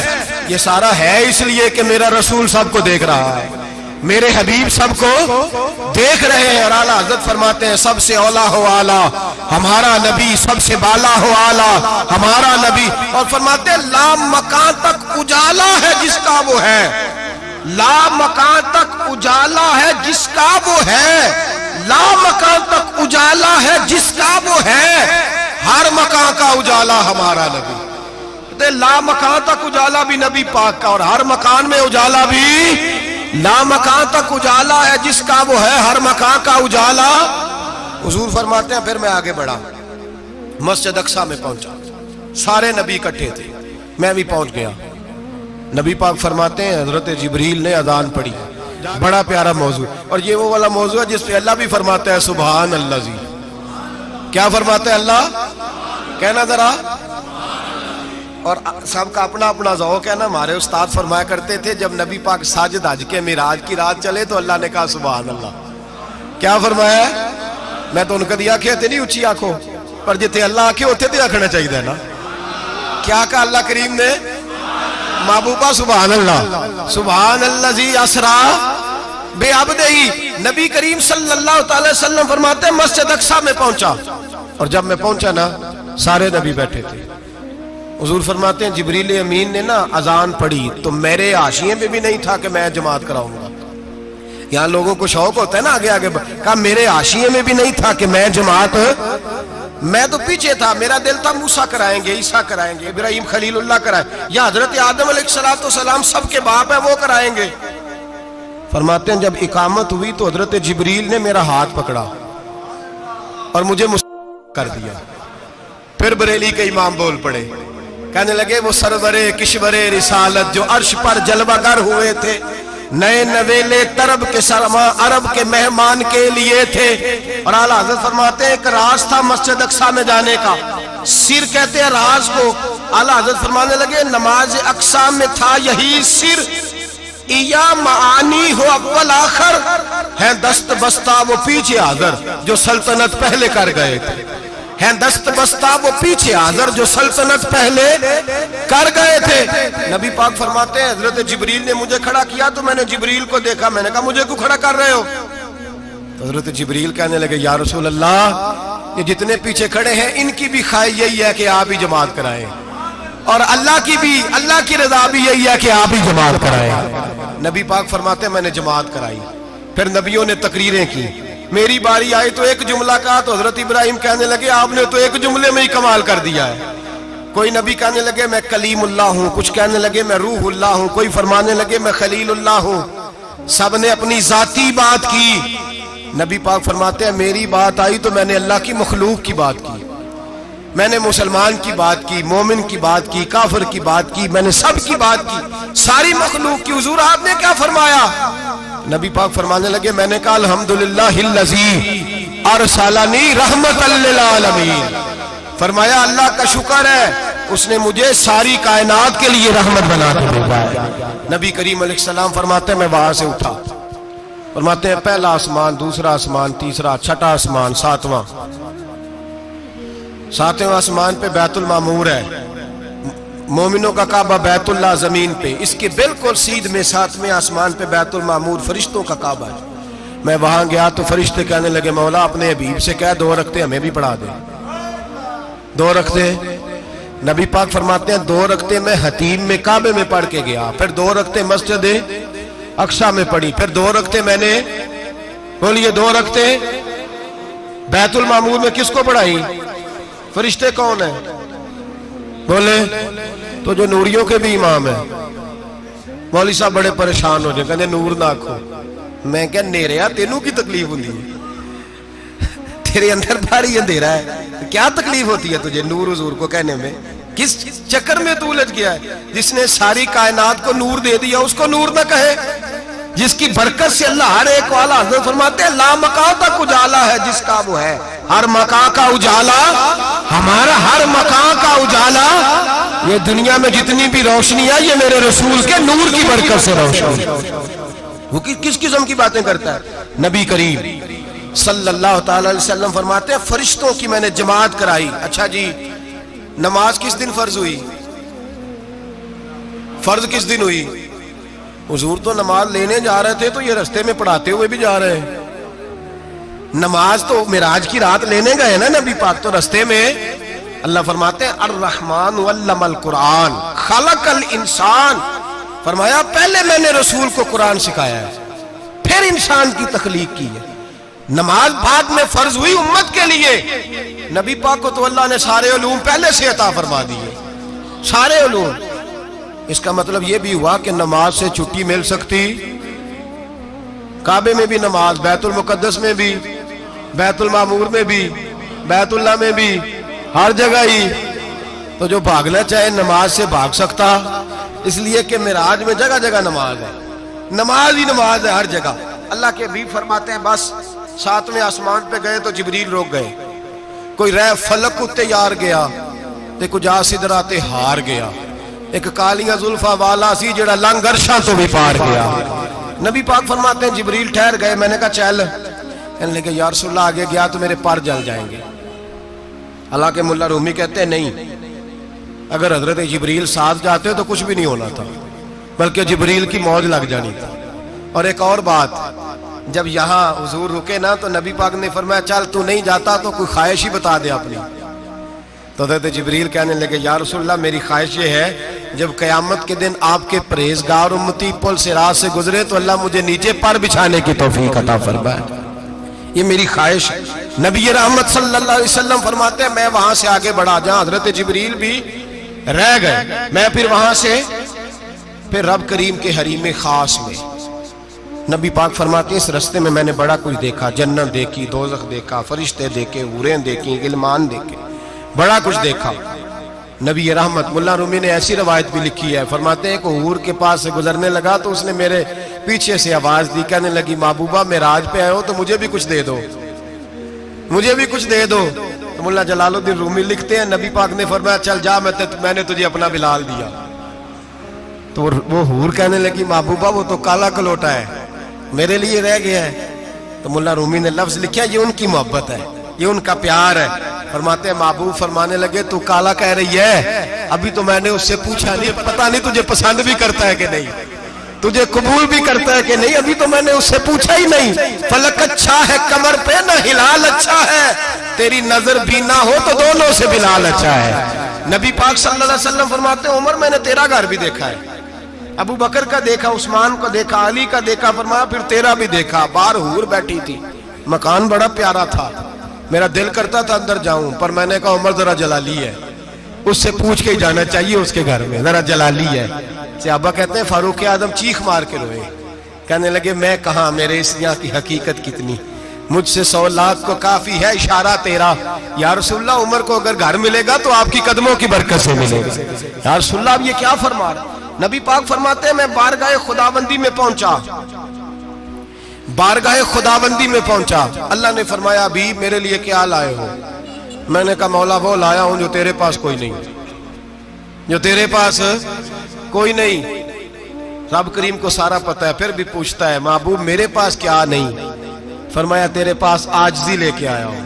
یہ سارا ہے اس لیے کہ میرا رسول سب کو دیکھ رہا ہے، میرے حبیب سب کو دیکھ رہے ہیں. اور اعلیٰ حضرت فرماتے ہیں سب سے اولا ہو اعلیٰ ہمارا نبی، سب سے بالا ہو اعلیٰ ہمارا نبی. اور فرماتے ہیں لا مکان تک اجالا ہے جس کا وہ ہے، لا مکان تک اجالا ہے جس کا وہ ہے، لا مکان تک اجالا ہے جس کا وہ ہے، ہر مکان کا اجالا ہمارا نبی. لا مکان تک اجالا بھی نبی پاک کا، اور ہر مکان میں اجالا بھی لا مکان تک اجالا ہے جس کا وہ ہے، ہر مکان کا اجالا. حضور فرماتے ہیں پھر میں آگے بڑھا، مسجد اقصی میں پہنچا، سارے نبی اکٹھے تھے، میں بھی پہنچ گیا. نبی پاک فرماتے ہیں حضرت جبریل نے اذان پڑھی. بڑا پیارا موضوع، اور یہ وہ والا موضوع ہے جس پہ اللہ بھی فرماتا ہے سبحان اللہ جی. کیا فرماتا ہے اللہ؟ کہنا ذرا. اور سب کا اپنا اپنا ذوق ہے نا. ہمارے استاد فرمایا کرتے تھے جب نبی پاک ساجد حج کے معراج کی رات چلے تو اللہ نے کہا سبحان اللہ. کیا فرمایا؟ میں تو ان کا دیا کہتے نہیں اچھی آنکھوں پر جتنے اللہ آنکھیں ہوتے تھے آنکھنا چاہیے نا. کیا کہا اللہ کریم نے؟ محبوبہ سبحان اللہ. سبحان اللہ زی اسرا بے عبدہی. نبی کریم صلی اللہ تعالی وسلم فرماتے ہیں مسجد اقصی میں پہنچا، اور جب میں پہنچا نا سارے نبی بیٹھے تھے. حضور فرماتے ہیں جبریل امین نے نا اذان پڑھی تو میرے حاشیے میں بھی نہیں تھا کہ میں جماعت کراؤں گا. یہاں لوگوں کو شوق ہوتا ہے نا آگے آگے، کہا میرے حاشیے میں بھی نہیں تھا کہ میں جماعت، میں تو پیچھے تھا. میرا دل تھا موسیٰ کرائیں گے، عیسیٰ کرائیں گے، ابراہیم خلیل اللہ کرائیں، یا حضرت آدم علیہ السلام سب کے باپ ہے وہ کرائیں گے. فرماتے ہیں جب اقامت ہوئی تو حضرت جبریل نے میرا ہاتھ پکڑا اور مجھے کر دیا. پھر بریلی کے امام بول پڑے، کہنے لگے وہ سرور کشور رسالت جو عرش پر جلوہ گر ہوئے تھے، نئے نویلے طرب کے سرما عرب کے مہمان کے لیے تھے. اور اعلیٰ حضرت فرماتے ہیں ایک راز تھا مسجد اقصی میں جانے کا، سر کہتے ہیں راز کو. اعلیٰ حضرت فرمانے لگے نماز اقصی میں تھا یہی سر، یا معانی ہو اول آخر، ہیں دست بستہ وہ پیچھے حاضر جو سلطنت پہلے کر گئے تھے، ہیں دست بستہ وہ پیچھے حاضر جو سلطنت پہلے کر گئے تھے. نبی پاک فرماتے ہیں حضرت جبریل نے مجھے کھڑا کیا تو میں نے جبریل کو دیکھا. میں نے کہا مجھے کیوں کھڑا کر رہے ہو؟ حضرت جبریل کہنے لگے یا رسول اللہ یہ جتنے پیچھے کھڑے ہیں ان کی بھی خواہش یہی ہے کہ آپ ہی جماعت کرائیں، اور اللہ کی رضا بھی یہی ہے کہ آپ ہی جماعت کرائیں۔ نبی پاک فرماتے ہیں میں نے جماعت کرائی، پھر نبیوں نے تقریریں کی، میری باری آئی تو ایک جملہ کہا تو حضرت ابراہیم کہنے لگے آپ نے تو ایک جملے میں ہی کمال کر دیا ہے۔ کوئی نبی کہنے لگے میں کلیم اللہ ہوں، کچھ کہنے لگے میں روح اللہ ہوں، کوئی فرمانے لگے میں خلیل اللہ ہوں، سب نے اپنی ذاتی بات کی۔ نبی پاک فرماتے ہیں میری بات آئی تو میں نے اللہ کی مخلوق کی بات کی، میں نے مسلمان کی بات کی، مومن کی بات کی، کافر کی بات کی، میں نے سب کی بات کی، ساری مخلوق کی۔ حضور آپ نے کیا فرمایا؟ نبی پاک فرمانے لگے میں نے کہا الحمدللہ الذی ارسلنی رحمۃ للعالمین، فرمایا اللہ کا شکر ہے اس نے مجھے ساری کائنات کے لیے رحمت بنا کے بھیجا ہے۔ نبی کریم علیہ السلام فرماتے ہیں میں وہاں سے اٹھا، فرماتے ہیں پہلا آسمان، دوسرا آسمان، تیسرا، چھٹا آسمان، ساتواں آسمان پہ بیت المعمور ہے، مومنوں کا کعبہ بیت اللہ زمین پہ، اس کے بالکل سیدھ میں ساتویں آسمان پہ بیت المعمور فرشتوں کا کعبہ ہے۔ میں وہاں گیا تو فرشتے کہنے لگے مولا اپنے حبیب سے کہہ 2 رکعتیں ہمیں بھی پڑھا دے۔ 2 رکعتیں، نبی پاک فرماتے ہیں 2 رکعتیں میں حتیم میں کعبے میں پڑھ کے گیا، پھر 2 رکعتیں مسجد اقصی میں پڑھی، پھر 2 رکعتیں میں نے، بولیے 2 رکعتیں بیت المعمور میں کس کو پڑھائی؟ فرشتے کون ہیں؟ بولے تو جو نوریوں کے بھی امام ہیں۔ مولوی صاحب بڑے پریشان ہو جائے، کہنے نور نہ آکھو۔ میں کہا نیریا تینوں کی تکلیف ہوتی ہے، تیرے اندر بھاری اندھیرا ہے، کیا تکلیف ہوتی ہے تجھے نور حضور کو کہنے میں؟ کس چکر میں تو الجھ گیا ہے؟ جس نے ساری کائنات کو نور دے دیا اس کو نور نہ کہے؟ جس کی برکت سے اللہ ہر ایک والا، حضرت فرماتے ہیں لا مکان تک اجالا ہے جس کا وہ ہے، ہر مکان کا اجالا ہمارا، ہر مکان کا اجالا، یہ دنیا میں جتنی بھی روشنی ہے یہ میرے رسول کے نور کی برکت سے روشنی۔ وہ کس قسم کی باتیں کرتا ہے؟ نبی کریم صلی اللہ تعالی علیہ وسلم فرماتے ہیں فرشتوں کی میں نے جماعت کرائی۔ اچھا جی نماز کس دن فرض ہوئی؟ فرض کس دن ہوئی؟ حضور تو نماز لینے جا رہے تھے تو یہ رستے میں پڑھاتے ہوئے بھی جا رہے ہیں۔ نماز تو معراج کی رات لینے گئے نا نبی پاک، تو رستے میں اللہ فرماتے ہیں الرحمن علم القرآن خلق الانسان، فرمایا پہلے میں نے رسول کو قرآن سکھایا ہے پھر انسان کی تخلیق کی ہے۔ نماز بعد میں فرض ہوئی امت کے لیے، نبی پاک کو تو اللہ نے سارے علوم پہلے سے عطا فرما دیے، سارے علوم۔ اس کا مطلب یہ بھی ہوا کہ نماز سے چھٹی مل سکتی، کعبے میں بھی نماز، بیت المقدس میں بھی، بیت المعمور میں بھی، بیت اللہ میں بھی، ہر جگہ ہی۔ تو جو بھاگنا چاہے نماز سے بھاگ سکتا، اس لیے کہ معراج میں جگہ جگہ نماز ہے، نماز ہی نماز ہے ہر جگہ۔ اللہ کے حبیب فرماتے ہیں بس 7ویں آسمان پہ گئے تو جبریل روک گئے، کوئی رہ فلک اتے یار گیا تے کچھ آ سدراتے ہار گیا، ایک کالیاں زلفا والا سی جڑا لنگ عرشاں تو بھی پار گیا۔ نبی پاک فرماتے ہیں جبریل ٹھہر گئے، میں نے کہا چل، کہنے لگے یا رسول اللہ آگے گیا تو میرے پر جل جائیں گے۔ حالانکہ ملا رومی کہتے ہیں نہیں، اگر حضرت جبریل ساتھ جاتے تو کچھ بھی نہیں ہونا تھا، بلکہ جبریل کی موج لگ جانی تھی۔ اور ایک اور بات، جب یہاں حضور رکے نا تو نبی پاک نے فرمایا چل تو نہیں جاتا تو کوئی خواہش ہی بتا دے اپنی۔ تو حضرت جبریل کہنے لگے یا رسول اللہ میری خواہش یہ ہے جب قیامت کے دن آپ کے پرہیزگار امتی پل صراط سے گزرے تو اللہ مجھے نیچے پر بچھانے کی توفیق عطا فرمائے، یہ میری خواہش ہے۔ نبی رحمت صلی اللہ علیہ وسلم فرماتے ہیں میں وہاں سے آگے بڑھا جہاں حضرت جبریل بھی رہ گئے، میں پھر وہاں سے پھر رب کریم کے حریم خاص میں۔ نبی پاک فرماتے ہیں اس رستے میں نے بڑا کچھ دیکھا، جنت دیکھی، دوزخ دیکھا، فرشتے دیکھے، حوریں دیکھی، غلمان دیکھے، بڑا کچھ دیکھا۔ نبی رحمت ملا رومی نے ایسی روایت بھی لکھی ہے، فرماتے ہیں کہ حور کے پاس سے گزرنے لگا تو اس نے میرے پیچھے سے آواز دی، کہنے لگی محبوبہ معراج پہ آئے ہو تو مجھے بھی کچھ دے دو، مجھے بھی کچھ دے دو۔ تو ملا جلال الدین رومی لکھتے ہیں نبی پاک نے فرمایا چل جا میں نے تجھے اپنا بلال دیا۔ تو وہ حور کہنے لگی محبوبہ وہ تو کالا کلوٹا ہے، میرے لیے رہ گیا ہے۔ تو ملا رومی نے لفظ لکھا یہ ان کی محبت ہے، یہ ان کا پیار ہے۔ فرماتے ہیں محبوب فرمانے لگے تو کالا کہہ رہی ہے، ابھی تو میں نے اس سے پوچھا نہیں، پتہ نہیں تجھے پسند بھی کرتا ہے کہ نہیں۔ تجھے قبول بھی کرتا ہے کہ نہیں؟ ابھی تو میں نے اس سے پوچھا ہی نہیں. فلک اچھا ہے کمر پہ نہ ہلال اچھا ہے, تیری نظر بھی نہ ہو تو دونوں سے بلال اچھا ہے. نبی پاک صلی اللہ علیہ وسلم فرماتے ہیں عمر میں نے تیرا گھر بھی دیکھا ہے, ابو بکر کا دیکھا, عثمان کو دیکھا, علی کا دیکھا, فرمایا پھر تیرا بھی دیکھا. باہر حور بیٹھی تھی, مکان بڑا پیارا تھا, میرا دل کرتا تھا اندر جاؤں, پر میں نے کہا عمر ذرا جلالی ہے, اس سے پوچھ کے جانا چاہیے اس کے گھر میں, ذرا جلالی ہے. صحابہ کہتے ہیں فاروق اعظم چیخ مار کے روئے, کہنے لگے میں کہاں, میرے اس یہاں کی حقیقت کتنی, مجھ سے 100 لاکھ کو کافی ہے اشارہ تیرا. یا رسول اللہ عمر کو اگر گھر ملے گا تو آپ کی قدموں کی برکت سے ملے گا. یا رسول اللہ اب یہ کیا فرما رہا؟ نبی پاک فرماتے ہیں میں بارگاہ خداوندی میں پہنچا, بارگاہ خداوندی میں پہنچا, اللہ نے فرمایا ابھی میرے لیے کیا لائے ہو؟ میں نے کہا مولا وہ لایا ہوں جو تیرے پاس کوئی نہیں, جو تیرے پاس کوئی نہیں. رب کریم کو سارا پتہ ہے, پھر بھی پوچھتا ہے محبوب میرے پاس کیا نہیں؟ فرمایا تیرے پاس عاجزی لے کے آیا ہوں,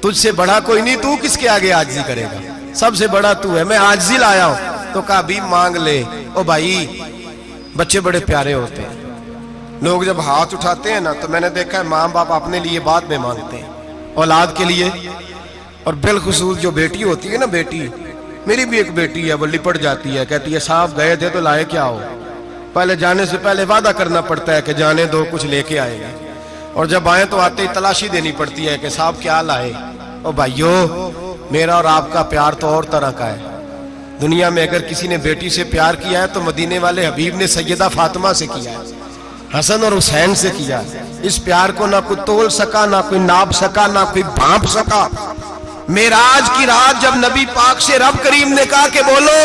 تجھ سے بڑا کوئی نہیں, تو کس کے آگے عاجزی کرے گا, سب سے بڑا تو ہے, میں عاجزی لایا ہوں. تو کہا بھی مانگ لے. او بھائی بچے بڑے پیارے ہوتے ہیں, لوگ جب ہاتھ اٹھاتے ہیں نا تو میں نے دیکھا ہے ماں باپ اپنے لیے بعد میں مانگتے ہیں, اولاد کے لیے. اور بالخصوص جو بیٹی ہوتی ہے نا, بیٹی میری بھی ایک بیٹی ہے, وہ لپٹ جاتی ہے, کہتی ہے صاحب گئے تھے تو لائے کیا ہو؟ پہلے جانے سے پہلے وعدہ کرنا پڑتا ہے کہ جانے دو کچھ لے کے آئے گا, اور جب آئیں تو آتے ہی تلاشی دینی پڑتی ہے کہ صاحب کیا لائے. او بھائیو میرا اور آپ کا پیار تو اور طرح کا ہے. دنیا میں اگر کسی نے بیٹی سے پیار کیا ہے تو مدینے والے حبیب نے سیدہ فاطمہ سے کیا ہے, حسن اور حسین سے کیا. اس پیار کو نہ کوئی تول سکا, نہ کوئی ناپ سکا, نہ کوئی بھانپ سکا. معراج کی رات جب نبی پاک سے رب کریم نے کہا کہ بولو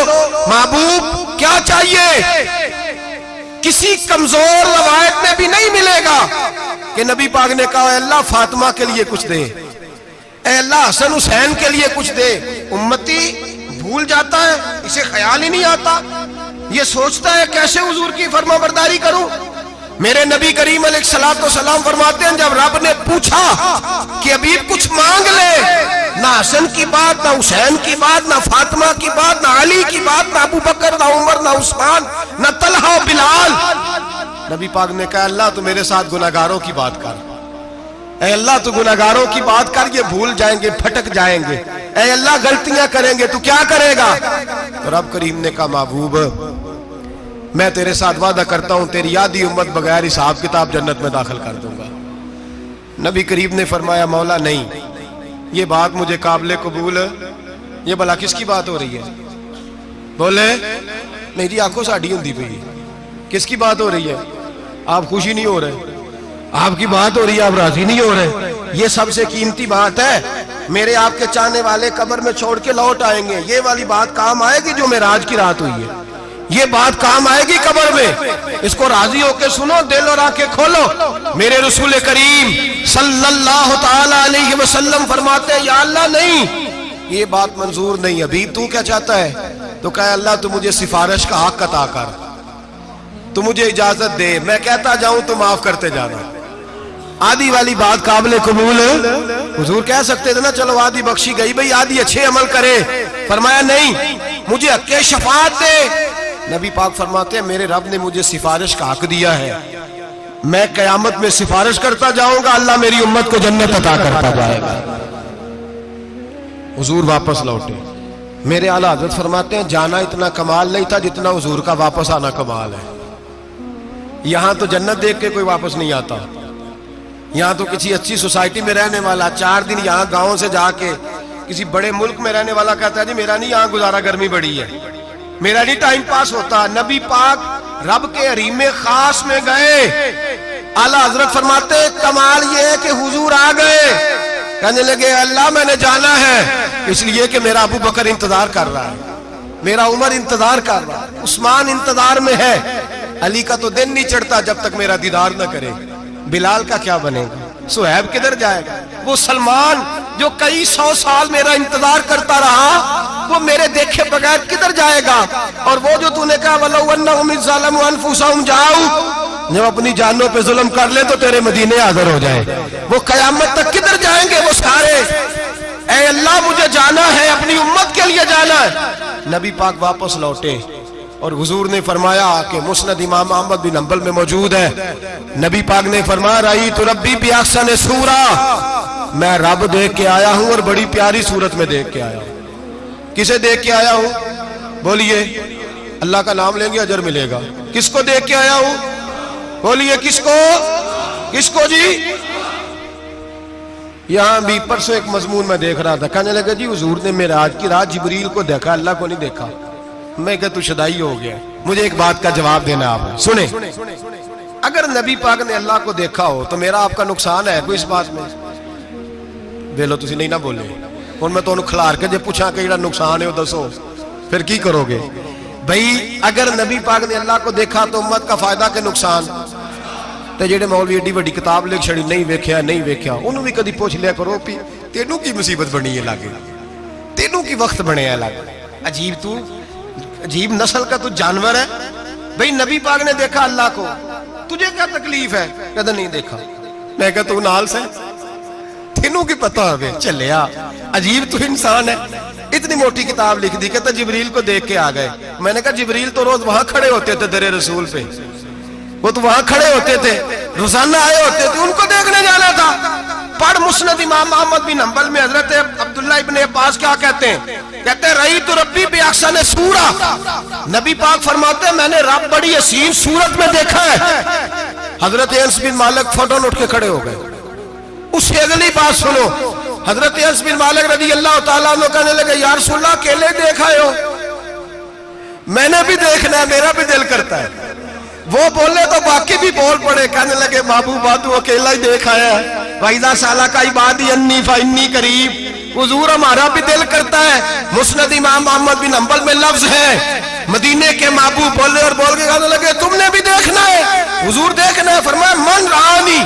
محبوب کیا چاہیے, کسی کمزور روایت میں بھی نہیں ملے گا کہ نبی پاک نے کہا اے اللہ فاطمہ کے لیے کچھ دے, اے اللہ حسن حسین کے لیے کچھ دے. امتی بھول جاتا ہے, اسے خیال ہی نہیں آتا, یہ سوچتا ہے کیسے حضور کی فرما برداری کروں. میرے نبی کریم علیہ الصلوۃ والسلام فرماتے ہیں جب رب نے پوچھا کہ ابھی کچھ مانگ لے, نہ حسن کی بات, نہ حسین کی بات, نہ فاطمہ کی بات, نہ علی کی بات, نہ ابو بکر, نہ عمر, نہ عثمان, نہ طلحہ و بلال. نبی پاک نے کہا اللہ تو میرے ساتھ گناہگاروں کی بات کر, اے اللہ تو گناہگاروں کی بات کر, یہ بھول جائیں گے, پھٹک جائیں گے, اے اللہ غلطیاں کریں گے, تو کیا کرے گا؟ تو رب کریم نے کہا محبوب میں تیرے ساتھ وعدہ کرتا ہوں تیری آدھی امت بغیر حساب کتاب جنت میں داخل کر دوں گا. نبی کریم نے فرمایا مولا نہیں, یہ بات مجھے قابل قبول, یہ بھلا کس کی بات ہو رہی ہے؟ بولے میری آنکھوں ساڑھی ہوندی پئی, کس کی بات ہو رہی ہے؟ آپ خوشی نہیں ہو رہے, آپ کی بات ہو رہی ہے, آپ راضی نہیں ہو رہے. یہ سب سے قیمتی بات ہے, میرے آپ کے چاہنے والے قبر میں چھوڑ کے لوٹ آئیں گے, یہ والی بات کام آئے گی جو معراج کی رات ہوئی ہے, یہ بات کام آئے گی قبر میں. اس کو راضی ہو کے سنو, دل اور آنکھیں کھولو. میرے رسول کریم صلی اللہ تعالی علیہ وسلم فرماتے ہیں یا اللہ نہیں, یہ بات منظور نہیں. ابھی تو کیا چاہتا ہے؟ تو کہا اللہ تو مجھے سفارش کا حق عطا کر, تو مجھے اجازت دے, میں کہتا جاؤں تو معاف کرتے جانا. آدھی والی بات قابل قبول حضور کہہ سکتے تھے نا چلو آدھی بخشی گئی بھئی, آدھی اچھے عمل کرے. فرمایا نہیں, مجھے حق شفاعت دے. نبی پاک فرماتے ہیں میرے رب نے مجھے سفارش کا حق دیا ہے, میں قیامت میں سفارش کرتا جاؤں گا, اللہ میری امت کو جنت عطا کرتا جائے گا. حضور واپس لوٹے. میرے اعلیٰ حضرت فرماتے ہیں جانا اتنا کمال نہیں تھا جتنا حضور کا واپس آنا کمال ہے. یہاں تو جنت دیکھ کے کوئی واپس نہیں آتا, یہاں تو کسی اچھی سوسائٹی میں رہنے والا 4 دن یہاں گاؤں سے جا کے کسی بڑے ملک میں رہنے والا کہتا ہے جی میرا نہیں یہاں گزارا, گرمی بڑی ہے, میرا نہیں ٹائم پاس ہوتا. نبی پاک رب کے حریم خاص میں گئے, اعلیٰ حضرت فرماتے کمال یہ ہے کہ حضور آ گئے, کہنے لگے اللہ میں نے جانا ہے اس لیے کہ میرا ابو بکر انتظار کر رہا ہے, میرا عمر انتظار کر رہا ہے, عثمان انتظار میں ہے, علی کا تو دن نہیں چڑھتا جب تک میرا دیدار نہ کرے. بلال کا کیا بنے گا, صہیب کدھر جائے گا, وہ سلمان جو کئی 100 سال میرا انتظار کرتا رہا وہ میرے دیکھے بغیر کدھر جائے گا. اور وہ جو تو نے کہا وَلَوْ أَنَّهُمْ إِذْ ظَلَمُوا أَنفُسَهُمْ جَاءُوا, جب اپنی جانوں پہ ظلم کر لے تو تیرے مدینے حاضر ہو جائے, وہ قیامت تک کدھر جائیں گے وہ سارے. اے اللہ مجھے جانا ہے, اپنی امت کے لیے جانا ہے. نبی پاک واپس لوٹے, اور حضور نے فرمایا کہ مسند امام احمد بن حنبل میں موجود ہے، نبی پاک نے فرمایا رأیت ربی بأحسن صورہ، میں رب دیکھ کے آیا ہوں اور بڑی پیاری صورت میں دیکھ کے آیا ہوں۔ کسے دیکھ کے آیا ہوں؟ بولیے، اللہ کا نام لیں گے اجر ملے گا۔ کس کو دیکھ کے آیا ہوں؟ بولیے کس کو؟ کس کو جی؟ یہاں بھی پرسوں ایک مضمون میں دیکھ رہا تھا، کہنے لگا جی حضور نے معراج کی رات جبریل کو دیکھا، اللہ کو نہیں دیکھا۔ میں کہا تو شدائی ہو گیا۔ مجھے ایک بات کا جواب دینا آپ سنیں، اگر نبی پاک نے اللہ کو دیکھا ہو تو میرا آپ کا نقصان ہے کوئی اس بات میں؟ ویلو تسی نہیں نہ بولے ہن میں تانوں کھلار کے جے پوچھاں کہ جڑا نقصان ہے وہ دسو، پھر کی کرو گے؟ بھئی اگر نبی پاک نے اللہ کو دیکھا تو امت کا فائدہ کہ نقصان؟ تے جڑے مولوی ایڈی بڑی کتاب لکھ چھڑی نہیں ویکھیا نہیں ویکھیا، انہوں بھی کدی پوچھ لیا کرو پی تینوں کی مصیبت بنی ہے لاگے، تینوں کی وقت بنے ہے لاگے، عجیب نسل کا تو جانور ہے۔ بھئی نبی پاک نے دیکھا اللہ کو، تجھے کیا تکلیف ہے؟ کہتا نہیں دیکھا۔ میں کہا تو نال سے تینوں کی پتہ ہوگے چلیا، عجیب تو انسان ہے۔ اتنی موٹی کتاب لکھ دی، کہتا جبریل کو دیکھ کے آ گئے۔ میں نے کہا جبریل تو روز وہاں کھڑے ہوتے تھے در رسول پہ، وہ تو وہاں کھڑے ہوتے تھے، روزانہ آئے ہوتے تھے، ان کو دیکھنے جانا تھا۔ پڑھ مسند امام احمد بن حنبل میں حضرت عبداللہ ابن عباس کیا کہتے ہیں؟ کہتے ہیں رأیت ربی بأحسن صورہ، نبی پاک فرماتے ہیں میں نے رب بڑی حسین صورت میں دیکھا ہے۔ حضرت انس بن مالک فوٹون اٹھ کے کھڑے ہو گئے۔ اس سے اگلی بات سنو، حضرت انس بن مالک رضی اللہ تعالیٰ عنہ کہنے لگے یا رسول اللہ اکیلے دیکھا ہو؟ میں نے بھی دیکھنا ہے، میرا بھی دل کرتا ہے۔ وہ بولے تو باقی بھی بول پڑے، کہنے لگے محبوبہ تو اکیلا ہی دیکھا ہے، وَإِذَا سَأَلَكَ عِبَادِي عَنِّي فَإِنِّي قَرِيبٌ۔ حضور ہمارا بھی دل کرتا ہے۔ مسند امام احمد بن حنبل میں لفظ ہے، مدینے کے محبوب بولے اور بول کے کہنے لگے تم نے بھی دیکھنا ہے؟ حضور دیکھنا ہے؟ فرمایا من رآنی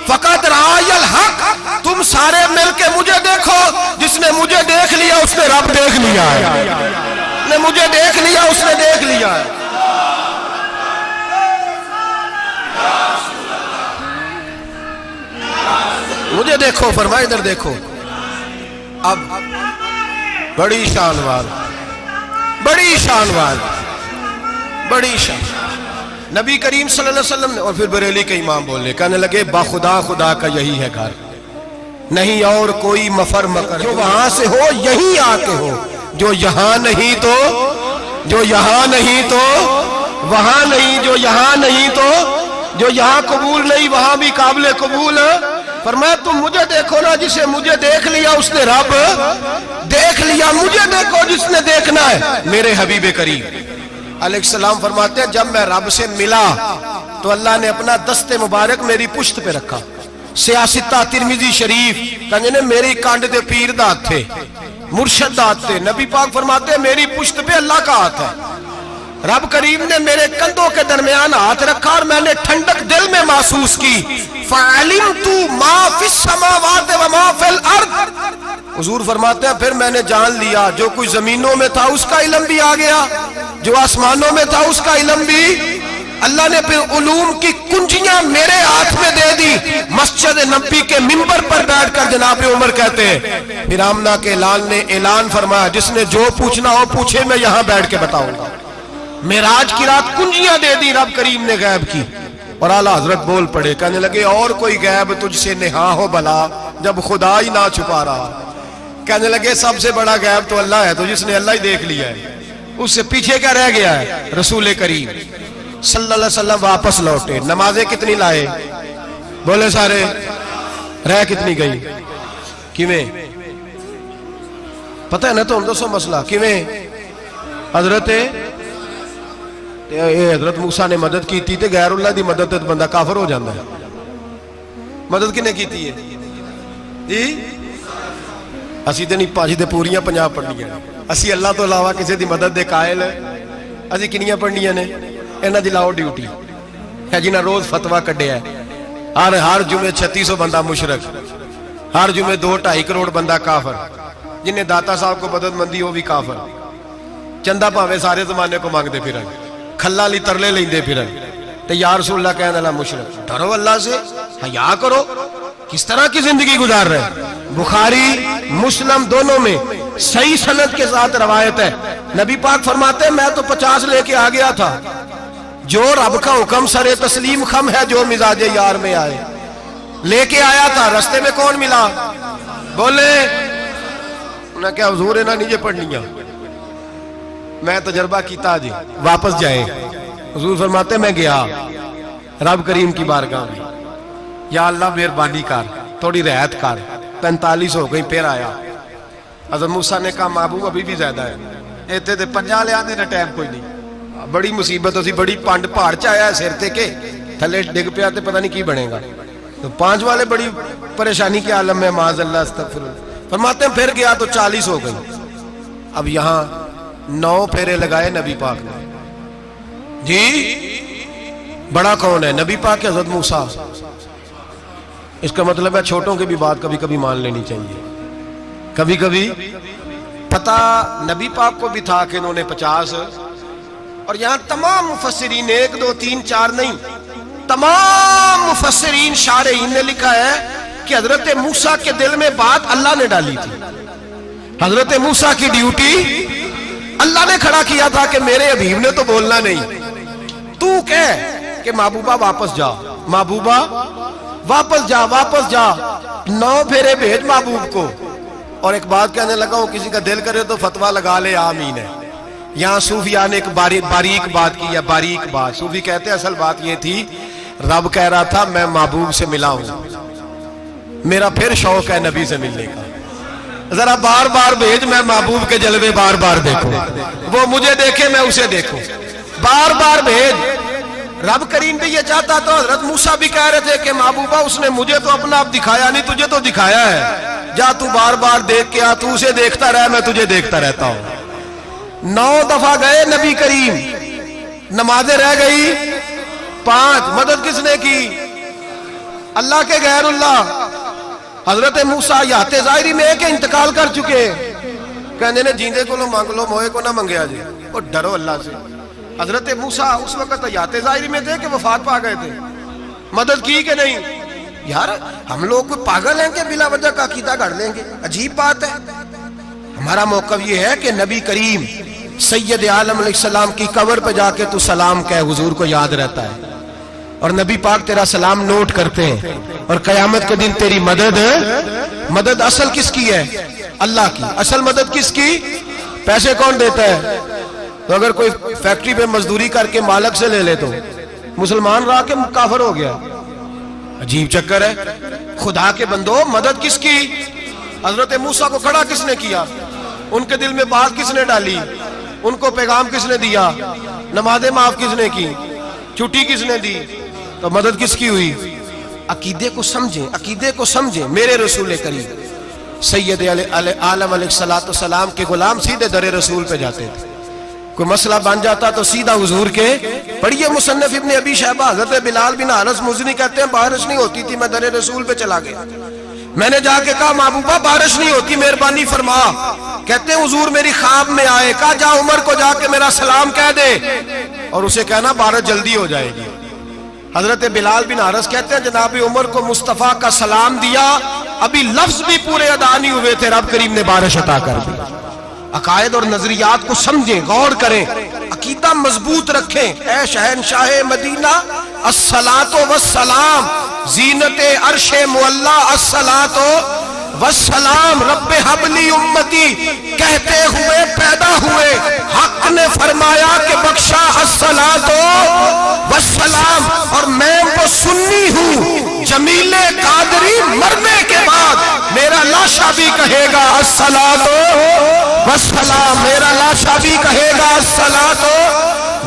فقط رآی الحق، تم سارے مل کے مجھے دیکھو، جس نے مجھے دیکھ لیا اس نے رب دیکھ لیا ہے، جس نے مجھے دیکھ لیا اس نے دیکھ لیا ہے۔ مجھے دیکھو، فرمایا ادھر دیکھو۔ اب بڑی شان وار، بڑی شان وار، بڑی شان، نبی کریم صلی اللہ علیہ وسلم نے، اور پھر بریلی کے امام بولے، کہنے لگے باخدا خدا کا یہی ہے گھر، نہیں اور کوئی مفر مکر، جو وہاں سے ہو یہیں آ کے ہو، جو یہاں نہیں تو، جو یہاں نہیں تو وہاں نہیں، جو یہاں نہیں تو جو یہاں قبول نہیں وہاں بھی قابل قبول ہے۔ فرمایا تم مجھے دیکھو نا، جسے مجھے دیکھ لیا اس نے رب دیکھ لیا، مجھے دیکھو جس نے دیکھنا ہے میرے حبیب کریم علیہ السلام۔ فرماتے ہیں جب میں رب سے ملا تو اللہ نے اپنا دست مبارک میری پشت پہ رکھا، سیاستہ ترمذی شریف، کہنے میری کانڈ دے پیر دا ہاتھ تھے، مرشد دا ہاتھ تھے۔ نبی پاک فرماتے ہیں میری پشت پہ اللہ کا ہاتھ ہے، رب کریم نے میرے کندھوں کے درمیان ہاتھ رکھا اور میں نے ٹھنڈک دل میں محسوس کی۔ فَعَلِمْتُ مَا فِي السَّمَاوَاتِ وَمَا فِي الْأَرْضِ، حضور فرماتے ہیں پھر میں نے جان لیا جو کچھ زمینوں میں تھا اس کا علم بھی آ گیا، جو آسمانوں میں تھا اس کا علم بھی۔ اللہ نے پھر علوم کی کنجیاں میرے ہاتھ میں دے دی۔ مسجد نبی کے منبر پر بیٹھ کر جناب عمر کہتے ہیں پھر آمنہ کے لال نے اعلان فرمایا جس نے جو پوچھنا ہو پوچھے، میں یہاں بیٹھ کے بتاؤں گا۔ معراج کی رات کنجیاں دے دی رب کریم نے غیب کی، اور اعلیٰ حضرت بول پڑے، کہنے لگے اور کوئی غیب تجھ سے نہا ہو بھلا جب خدا ہی نہ چھپا رہا۔ کہنے لگے سب سے بڑا غیب تو اللہ ہے، تو جس نے اللہ ہی دیکھ لیا ہے اس سے پیچھے کیا رہ گیا ہے؟ رسول کریم صلی اللہ علیہ وسلم واپس لوٹے، نمازیں کتنی لائے؟ بولے سارے، رہ کتنی گئی؟ کیویں پتہ ہے نا؟ تو ہم دوسو مسئلہ کیویں حضرت موسیٰ نے مدد کی تھی تے غیر اللہ دی مدد تے بندہ کافر ہو جاندہ ہے۔ مدد کنے کی تھی ہے جی؟ اسی تے نہیں پانچ دے پوریاں 50 پڑھنیاں، اسی اللہ تو علاوہ کسی دی مدد دے قائل ہے، اسی کنیاں پڑھنیاں نے؟ انہاں دی لاؤ ڈیوٹی ہے جنہاں روز فتویٰ کڈے ہے، ہر جمعے 3600 بندہ مشرک، ہر جمعے 2-2.5 کروڑ بندہ کافر، جنہیں داتا صاحب کو مدد مندی ہو بھی کافر، چندہ پاوے سارے زمانے کو مانگ دے پھر کھلا لی ترلے لیں دے پھر تے یا رسول اللہ کہنے اللہ مشرک۔ ڈرو اللہ سے، حیا کرو، کس طرح کی زندگی گزار رہے؟ بخاری مسلم دونوں میں صحیح سند کے ساتھ روایت ہے، نبی پاک فرماتے ہیں میں تو 50 لے کے آ گیا تھا، جو رب کا حکم سر تسلیم خم ہے جو مزاج یار میں آئے، لے کے آیا تھا، رستے میں کون ملا؟ بولے انہیں کیا حضور انہیں نیچے پڑھنیاں، میں تجربہ کیتا جی واپس جائے۔ حضور فرماتے ہیں میں گیا رب کریم کی بارگاہ میں، یا اللہ مہربانی کر تھوڑی رعایت کر، 45 ہو گئی، پھر آیا۔ حضرت موسیٰ نے کہا محبوب ابھی بھی زیادہ ہے، ایتے دے 50 لے آنے نے ٹائم کوئی نہیں، بڑی مصیبت اسی بڑی پانڈ پہاڑ چایا ہے سر تے کے تھلے ڈگ پیا تے پتہ نہیں کی بنے گا، تو 5 والے بڑی پریشانی کے عالم میں معاذ اللہ استغفر اللہ۔ فرماتے ہیں پھر گیا تو 40 ہو گئی، اب یہاں 9 پھیرے لگائے نبی پاک نے۔ جی بڑا کون ہے؟ نبی پاک کے حضرت موسیٰ۔ اس کا مطلب ہے چھوٹوں کی بھی بات کبھی کبھی مان لینی چاہیے، کبھی کبھی پتہ نبی پاک کو بھی تھا کہ انہوں نے 50، اور یہاں تمام مفسرین 1 2 3 4 نہیں، تمام مفسرین شارحین نے لکھا ہے کہ حضرت موسیٰ کے دل میں بات اللہ نے ڈالی تھی، حضرت موسیٰ کی ڈیوٹی اللہ نے کھڑا کیا تھا کہ میرے حبیب نے تو بولنا نہیں، تو کہہ کہ محبوبہ واپس جا، محبوبہ واپس جا، واپس جا، 9 پھیرے بھیج محبوب کو۔ اور ایک بات کہنے لگا ہوں، کسی کا دل کرے تو فتویٰ لگا لے آمین ہے۔ یہاں صوفیاء نے ایک باریک بات کی ہے، باریک بات۔ صوفی کہتے ہیں اصل بات یہ تھی رب کہہ رہا تھا میں محبوب سے ملا ہوں، میرا پھر شوق ہے نبی سے ملنے کا، ذرا بار بار بھیج، میں محبوب کے جلوے بار بار دیکھوں، وہ مجھے دیکھے میں اسے دیکھوں، بار بار بھیج۔ رب کریم بھی یہ چاہتا تو حضرت موسیٰ بھی کہہ رہے تھے کہ محبوبہ اس نے مجھے تو اپنا آپ دکھایا نہیں، تجھے تو دکھایا ہے، جا تو بار بار دیکھ کے آ، تو اسے دیکھتا رہ، میں تجھے دیکھتا رہتا ہوں۔ 9 دفعہ گئے نبی کریم، نمازیں رہ گئی 5، مدد کس نے کی؟ اللہ کے غیر اللہ۔ حضرت موسیٰ یات ظاہری میں کہ انتقال کر چکے، کہنے نے جیندے کو لو مانگ لو، موئے کو نہ منگیا جی، اور ڈرو اللہ سے۔ حضرت موسیٰ اس وقت یات ظاہری میں تھے کہ وفات پا گئے تھے، مدد کی کہ نہیں؟ یار ہم لوگ کوئی پاگل ہیں کہ بلا وجہ کا عقیدہ گھڑ لیں گے؟ عجیب بات ہے۔ ہمارا موقف یہ ہے کہ نبی کریم سید عالم علیہ السلام کی قبر پہ جا کے تو سلام کہے، حضور کو یاد رہتا ہے، اور نبی پاک تیرا سلام نوٹ کرتے ہیں، اور قیامت کے دن تیری مدد اصل کس کی ہے؟ اللہ کی۔ اصل مدد کس کی؟ پیسے کون دیتا ہے؟ تو اگر کوئی فیکٹری پہ مزدوری کر کے مالک سے لے لے تو مسلمان رہا کے کافر ہو گیا، عجیب چکر ہے۔ خدا کے بندو مدد کس کی؟ حضرت موسیٰ کو کھڑا کس نے کیا؟ ان کے دل میں بات کس نے ڈالی؟ ان کو پیغام کس نے دیا؟ نمازیں معاف کس نے کی؟ چھٹی کس نے دی؟ تو مدد کس کی ہوئی؟ عقیدے کو سمجھیں، عقیدے کو سمجھیں۔ میرے رسول کریم سید عالم علیہ السلام کے غلام سیدھے در رسول پہ جاتے تھے، کوئی مسئلہ بن جاتا تو سیدھا حضور کے۔ پڑھیے مصنف ابن ابی شیبہ، حضرت بلال بن حارث مزنی کہتے ہیں بارش نہیں ہوتی تھی، میں در رسول پہ چلا گیا، میں نے جا کے کہا محبوبہ بارش نہیں ہوتی مہربانی فرما، کہتے ہیں حضور میری خواب میں آئے، کہا جا عمر کو جا کے میرا سلام کہہ دے اور اسے کہنا بارش جلدی ہو جائے گی۔ حضرت بلال بن حارث کہتے ہیں جناب عمر کو مصطفیٰ کا سلام دیا، ابھی لفظ بھی پورے ادا نہیں ہوئے تھے، رب کریم نے بارش عطا کر دی۔ عقائد اور نظریات کو سمجھیں، غور کریں، عقیدہ مضبوط رکھیں۔ اے شہنشاہ مدینہ الصلاۃ والسلام، زینت عرش معلی الصلاۃ والسلام، رب حبلی امتی کہتے ہوئے پیدا ہوئے، حق نے فرمایا کہ بخشا الصلاۃ والسلام، اور میں وہ سنی ہوں جمیل قادری مرنے کے بعد میرا لاشا بھی کہے گا الصلاۃ والسلام، میرا لاشا بھی کہے گا الصلاۃ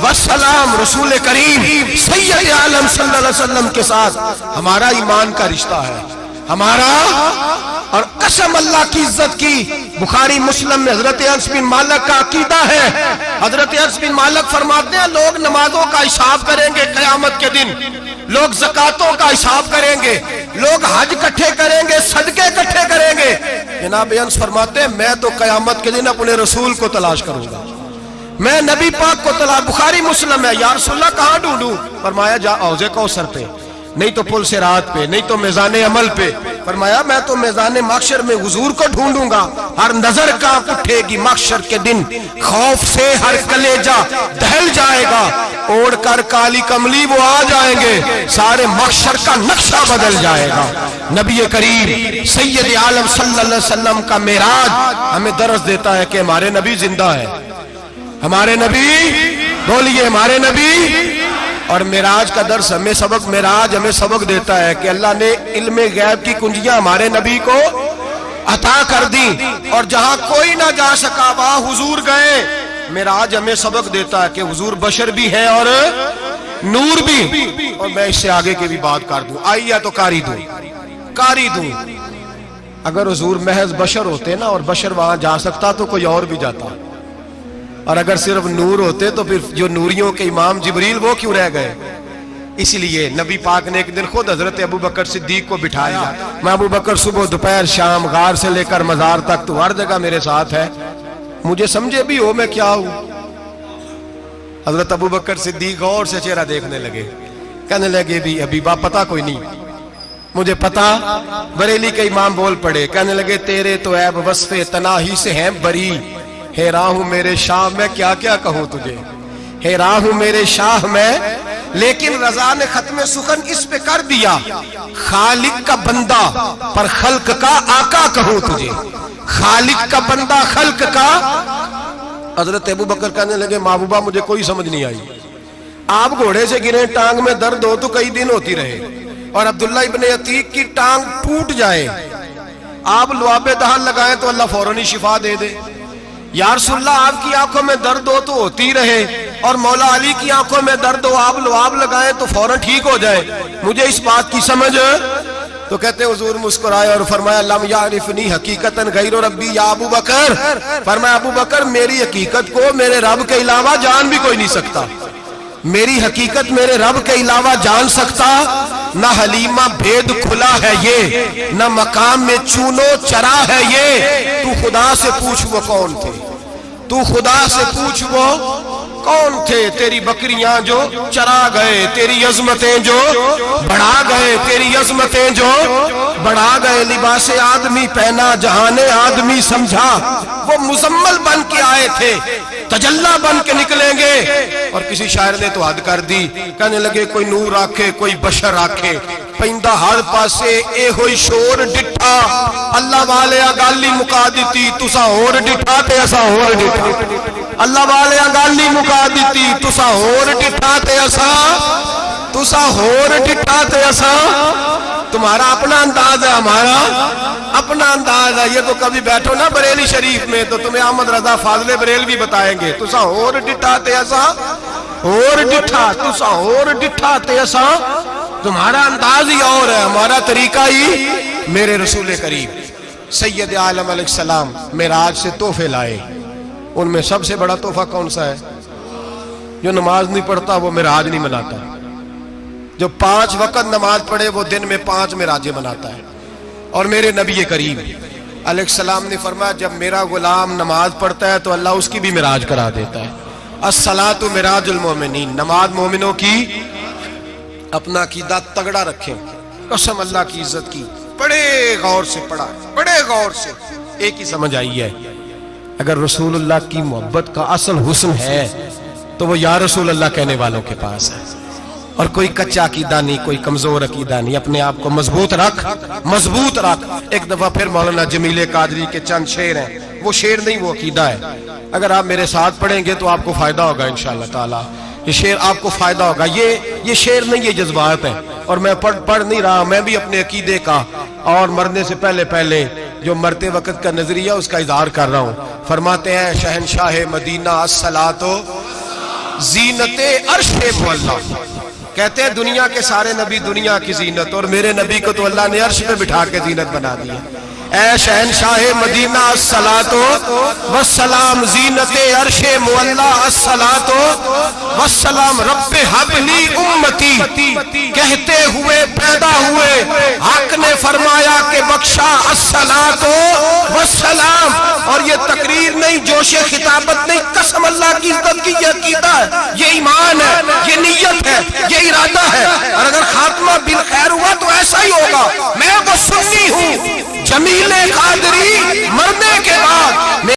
والسلام۔ رسول کریم سید عالم صلی اللہ علیہ وسلم کے ساتھ ہمارا ایمان کا رشتہ ہے، ہمارا، اور قسم اللہ کی عزت کی، بخاری مسلم میں حضرت انس بن مالک کا عقیدہ ہے، حضرت انس بن مالک فرماتے ہیں لوگ نمازوں کا حساب کریں گے قیامت کے دن، لوگ زکاتوں کا حساب کریں گے، لوگ حج اکٹھے کریں گے، صدقے اکٹھے کریں گے، جناب انس فرماتے ہیں میں تو قیامت کے دن اپنے رسول کو تلاش کروں گا، میں نبی پاک کو تلاش۔ بخاری مسلم ہے، یا رسول اللہ کہاں ڈھونڈوں؟ فرمایا جا حوض کوثر پہ، نہیں تو پل صراط پہ، نہیں تو میزان عمل پہ۔ فرمایا میں تو میزان محشر میں حضور کو ڈھونڈوں گا، ہر نظر کانپ اٹھے گی محشر کے دن، خوف سے ہر کلیجہ دہل جائے گا، اوڑھ کر کالی کملی وہ آ جائیں گے، سارے محشر کا نقشہ بدل جائے گا۔ نبی کریم سید عالم صلی اللہ علیہ وسلم کا معراج ہمیں درس دیتا ہے کہ ہمارے نبی زندہ ہے، ہمارے نبی، بولیے ہمارے نبی۔ اور معراج کا درس ہمیں سبق، معراج ہمیں سبق دیتا ہے کہ اللہ نے علم غیب کی کنجیاں ہمارے نبی کو عطا کر دی، اور جہاں کوئی نہ جا سکا وہاں حضور گئے۔ معراج ہمیں سبق دیتا ہے کہ حضور بشر بھی ہے اور نور بھی۔ اور میں اس سے آگے کی بھی بات کر دوں، آئیے تو کاری دوں۔ اگر حضور محض بشر ہوتے نا اور بشر وہاں جا سکتا تو کوئی اور بھی جاتا، اور اگر صرف نور ہوتے تو پھر جو نوریوں کے امام جبریل وہ کیوں رہ گئے؟ اس لیے نبی پاک نے ایک دن خود حضرت ابو بکر صدیق کو بٹھایا، میں ابو بکر صبح دوپہر شام غار سے لے کر مزار تک تو ہر جگہ میرے ساتھ ہے، مجھے سمجھے بھی ہو میں کیا ہوں۔ حضرت ابو بکر صدیق غور سے چہرہ دیکھنے لگے، کہنے لگے بھی حبیبہ پتہ کوئی نہیں، مجھے پتا۔ بریلی کے امام بول پڑے، کہنے لگے تیرے تو عیب وصف تناہی سے ہیں بری، حیران ہوں میرے شاہ میں کیا کیا کہوں تجھے، حیران ہوں میرے شاہ میں، لیکن رضا نے ختم سخن اس پہ کر دیا، خالق کا بندہ پر خلق کا آقا کہوں تجھے، خالق کا بندہ خلق کا۔ حضرت ابو بکر کہنے لگے محبوبہ مجھے کوئی سمجھ نہیں آئی، آپ گھوڑے سے گرے ٹانگ میں درد ہو تو کئی دن ہوتی رہے، اور عبداللہ ابن عتیق کی ٹانگ ٹوٹ جائے، آپ لعاب دہن لگائیں تو اللہ فوراً ہی شفا دے دے۔ یا رسول اللہ آپ کی آنکھوں میں درد ہو تو ہوتی رہے، اور مولا علی کی آنکھوں میں درد ہو آپ لعاب لگائیں تو فوراً ٹھیک ہو جائے، مجھے اس بات کی سمجھ۔ تو کہتے حضور مسکرائے اور فرمایا لم یعرفنی حقیقتاً غیر ربی یا ابو بکر، فرمایا ابو بکر میری حقیقت کو میرے رب کے علاوہ جان بھی کوئی نہیں سکتا، میری حقیقت میرے رب کے علاوہ جان سکتا، نہ حلیمہ بھید کھلا ہے یہ، نہ مقام میں چونو چرا ہے یہ، تو خدا سے پوچھ وہ کون تھے، تو خدا سے پوچھ وہ کون تھے، تیری بکریاں جو چرا گئے، تیری عظمتیں جو بڑھا گئے، تیری عظمتیں جو بڑھا گئے، لباس آدمی پہنا جہان آدمی سمجھا، وہ مزمل بن کے آئے تھے تجلا بن کے نکلیں گے۔ اور کسی شاعر نے تو حد کر دی، کہنے لگے کوئی نور آکھے کوئی بشر آکھے، پیندہ ہر پاسے اے ہوئی شور ڈٹھا، اللہ والے گالی مکا دیتی تسا ہور ڈٹھا تے اسا ہور ڈٹھا، اللہ والے گالی مکا دیتی تسا ہور ڈٹھا تے اسا، تسا ہور ڈٹھا تے اسا۔ تمہارا اپنا انداز ہے، ہمارا اپنا انداز ہے، یہ تو کبھی بیٹھو نا بریلی شریف میں تو تمہیں احمد رضا فاضل بریل بھی بتائیں گے، تسا ہور ڈٹھا تے اسا ہور ڈٹھا، تسا ہور ڈٹھا تے اسا۔ تمہارا انداز ہی اور ہے، ہمارا طریقہ ہی۔ میرے رسول کریم سید عالم علیہ السلام معراج سے تحفے لائے، ان میں سب سے بڑا تحفہ کون سا ہے؟ جو نماز نہیں پڑھتا وہ معراج نہیں مناتا، جو 5 وقت نماز پڑھے وہ دن میں 5 معراجیں مناتا ہے۔ اور میرے نبی کریم علیہ السلام نے فرمایا جب میرا غلام نماز پڑھتا ہے تو اللہ اس کی بھی معراج کرا دیتا ہے۔ الصلاۃ معراج المومنین، نماز مومنوں کی۔ اپنا عقیدہ تگڑا رکھیں، قسم اللہ کی عزت کی، بڑے غور سے پڑھا، بڑے غور سے۔ ایک ہی سمجھ آئی ہے، اگر رسول اللہ کی محبت کا اصل حسن ہے تو وہ یا رسول اللہ کہنے والوں کے پاس ہے، اور کوئی کچا عقیدہ نہیں، کوئی کمزور عقیدہ نہیں، اپنے آپ کو مضبوط رکھ، مضبوط رکھ۔ ایک دفعہ پھر مولانا جمیل قادری کے چند شعر ہیں، وہ شعر نہیں وہ عقیدہ ہے، اگر آپ میرے ساتھ پڑھیں گے تو آپ کو فائدہ ہوگا انشاءاللہ تعالی، یہ شعر آپ کو فائدہ ہوگا۔ یہ شعر نہیں، یہ جذبات ہیں، اور میں پڑھ نہیں رہا، میں بھی اپنے عقیدے کا اور مرنے سے پہلے جو مرتے وقت کا نظریہ اس کا اظہار کر رہا ہوں۔ فرماتے ہیں شہنشاہ مدینہ الصلاۃ زینت عرش معلا، کہتے ہیں دنیا کے سارے نبی دنیا کی زینت، اور میرے نبی کو تو اللہ نے عرش پہ بٹھا کے زینت بنا دیا۔ اے شہنشاہ مدینہ الصلاۃ والسلام زینت عرش معلا، الصلاۃ والسلام رب حب لی امتی، کہتے ہوئے پیدا ہوئے حق نے فرمایا کہ بخشا الصلاۃ والسلام۔ اور یہ تقریر نہیں، جوش خطابت نہیں، قسم اللہ کی عزت کی، یہ عقیدہ ہے، یہ ایمان ہے، یہ نیت ہے، یہ ارادہ ہے۔ اور اگر خاتمہ جمیل قادری مرنے کے بعد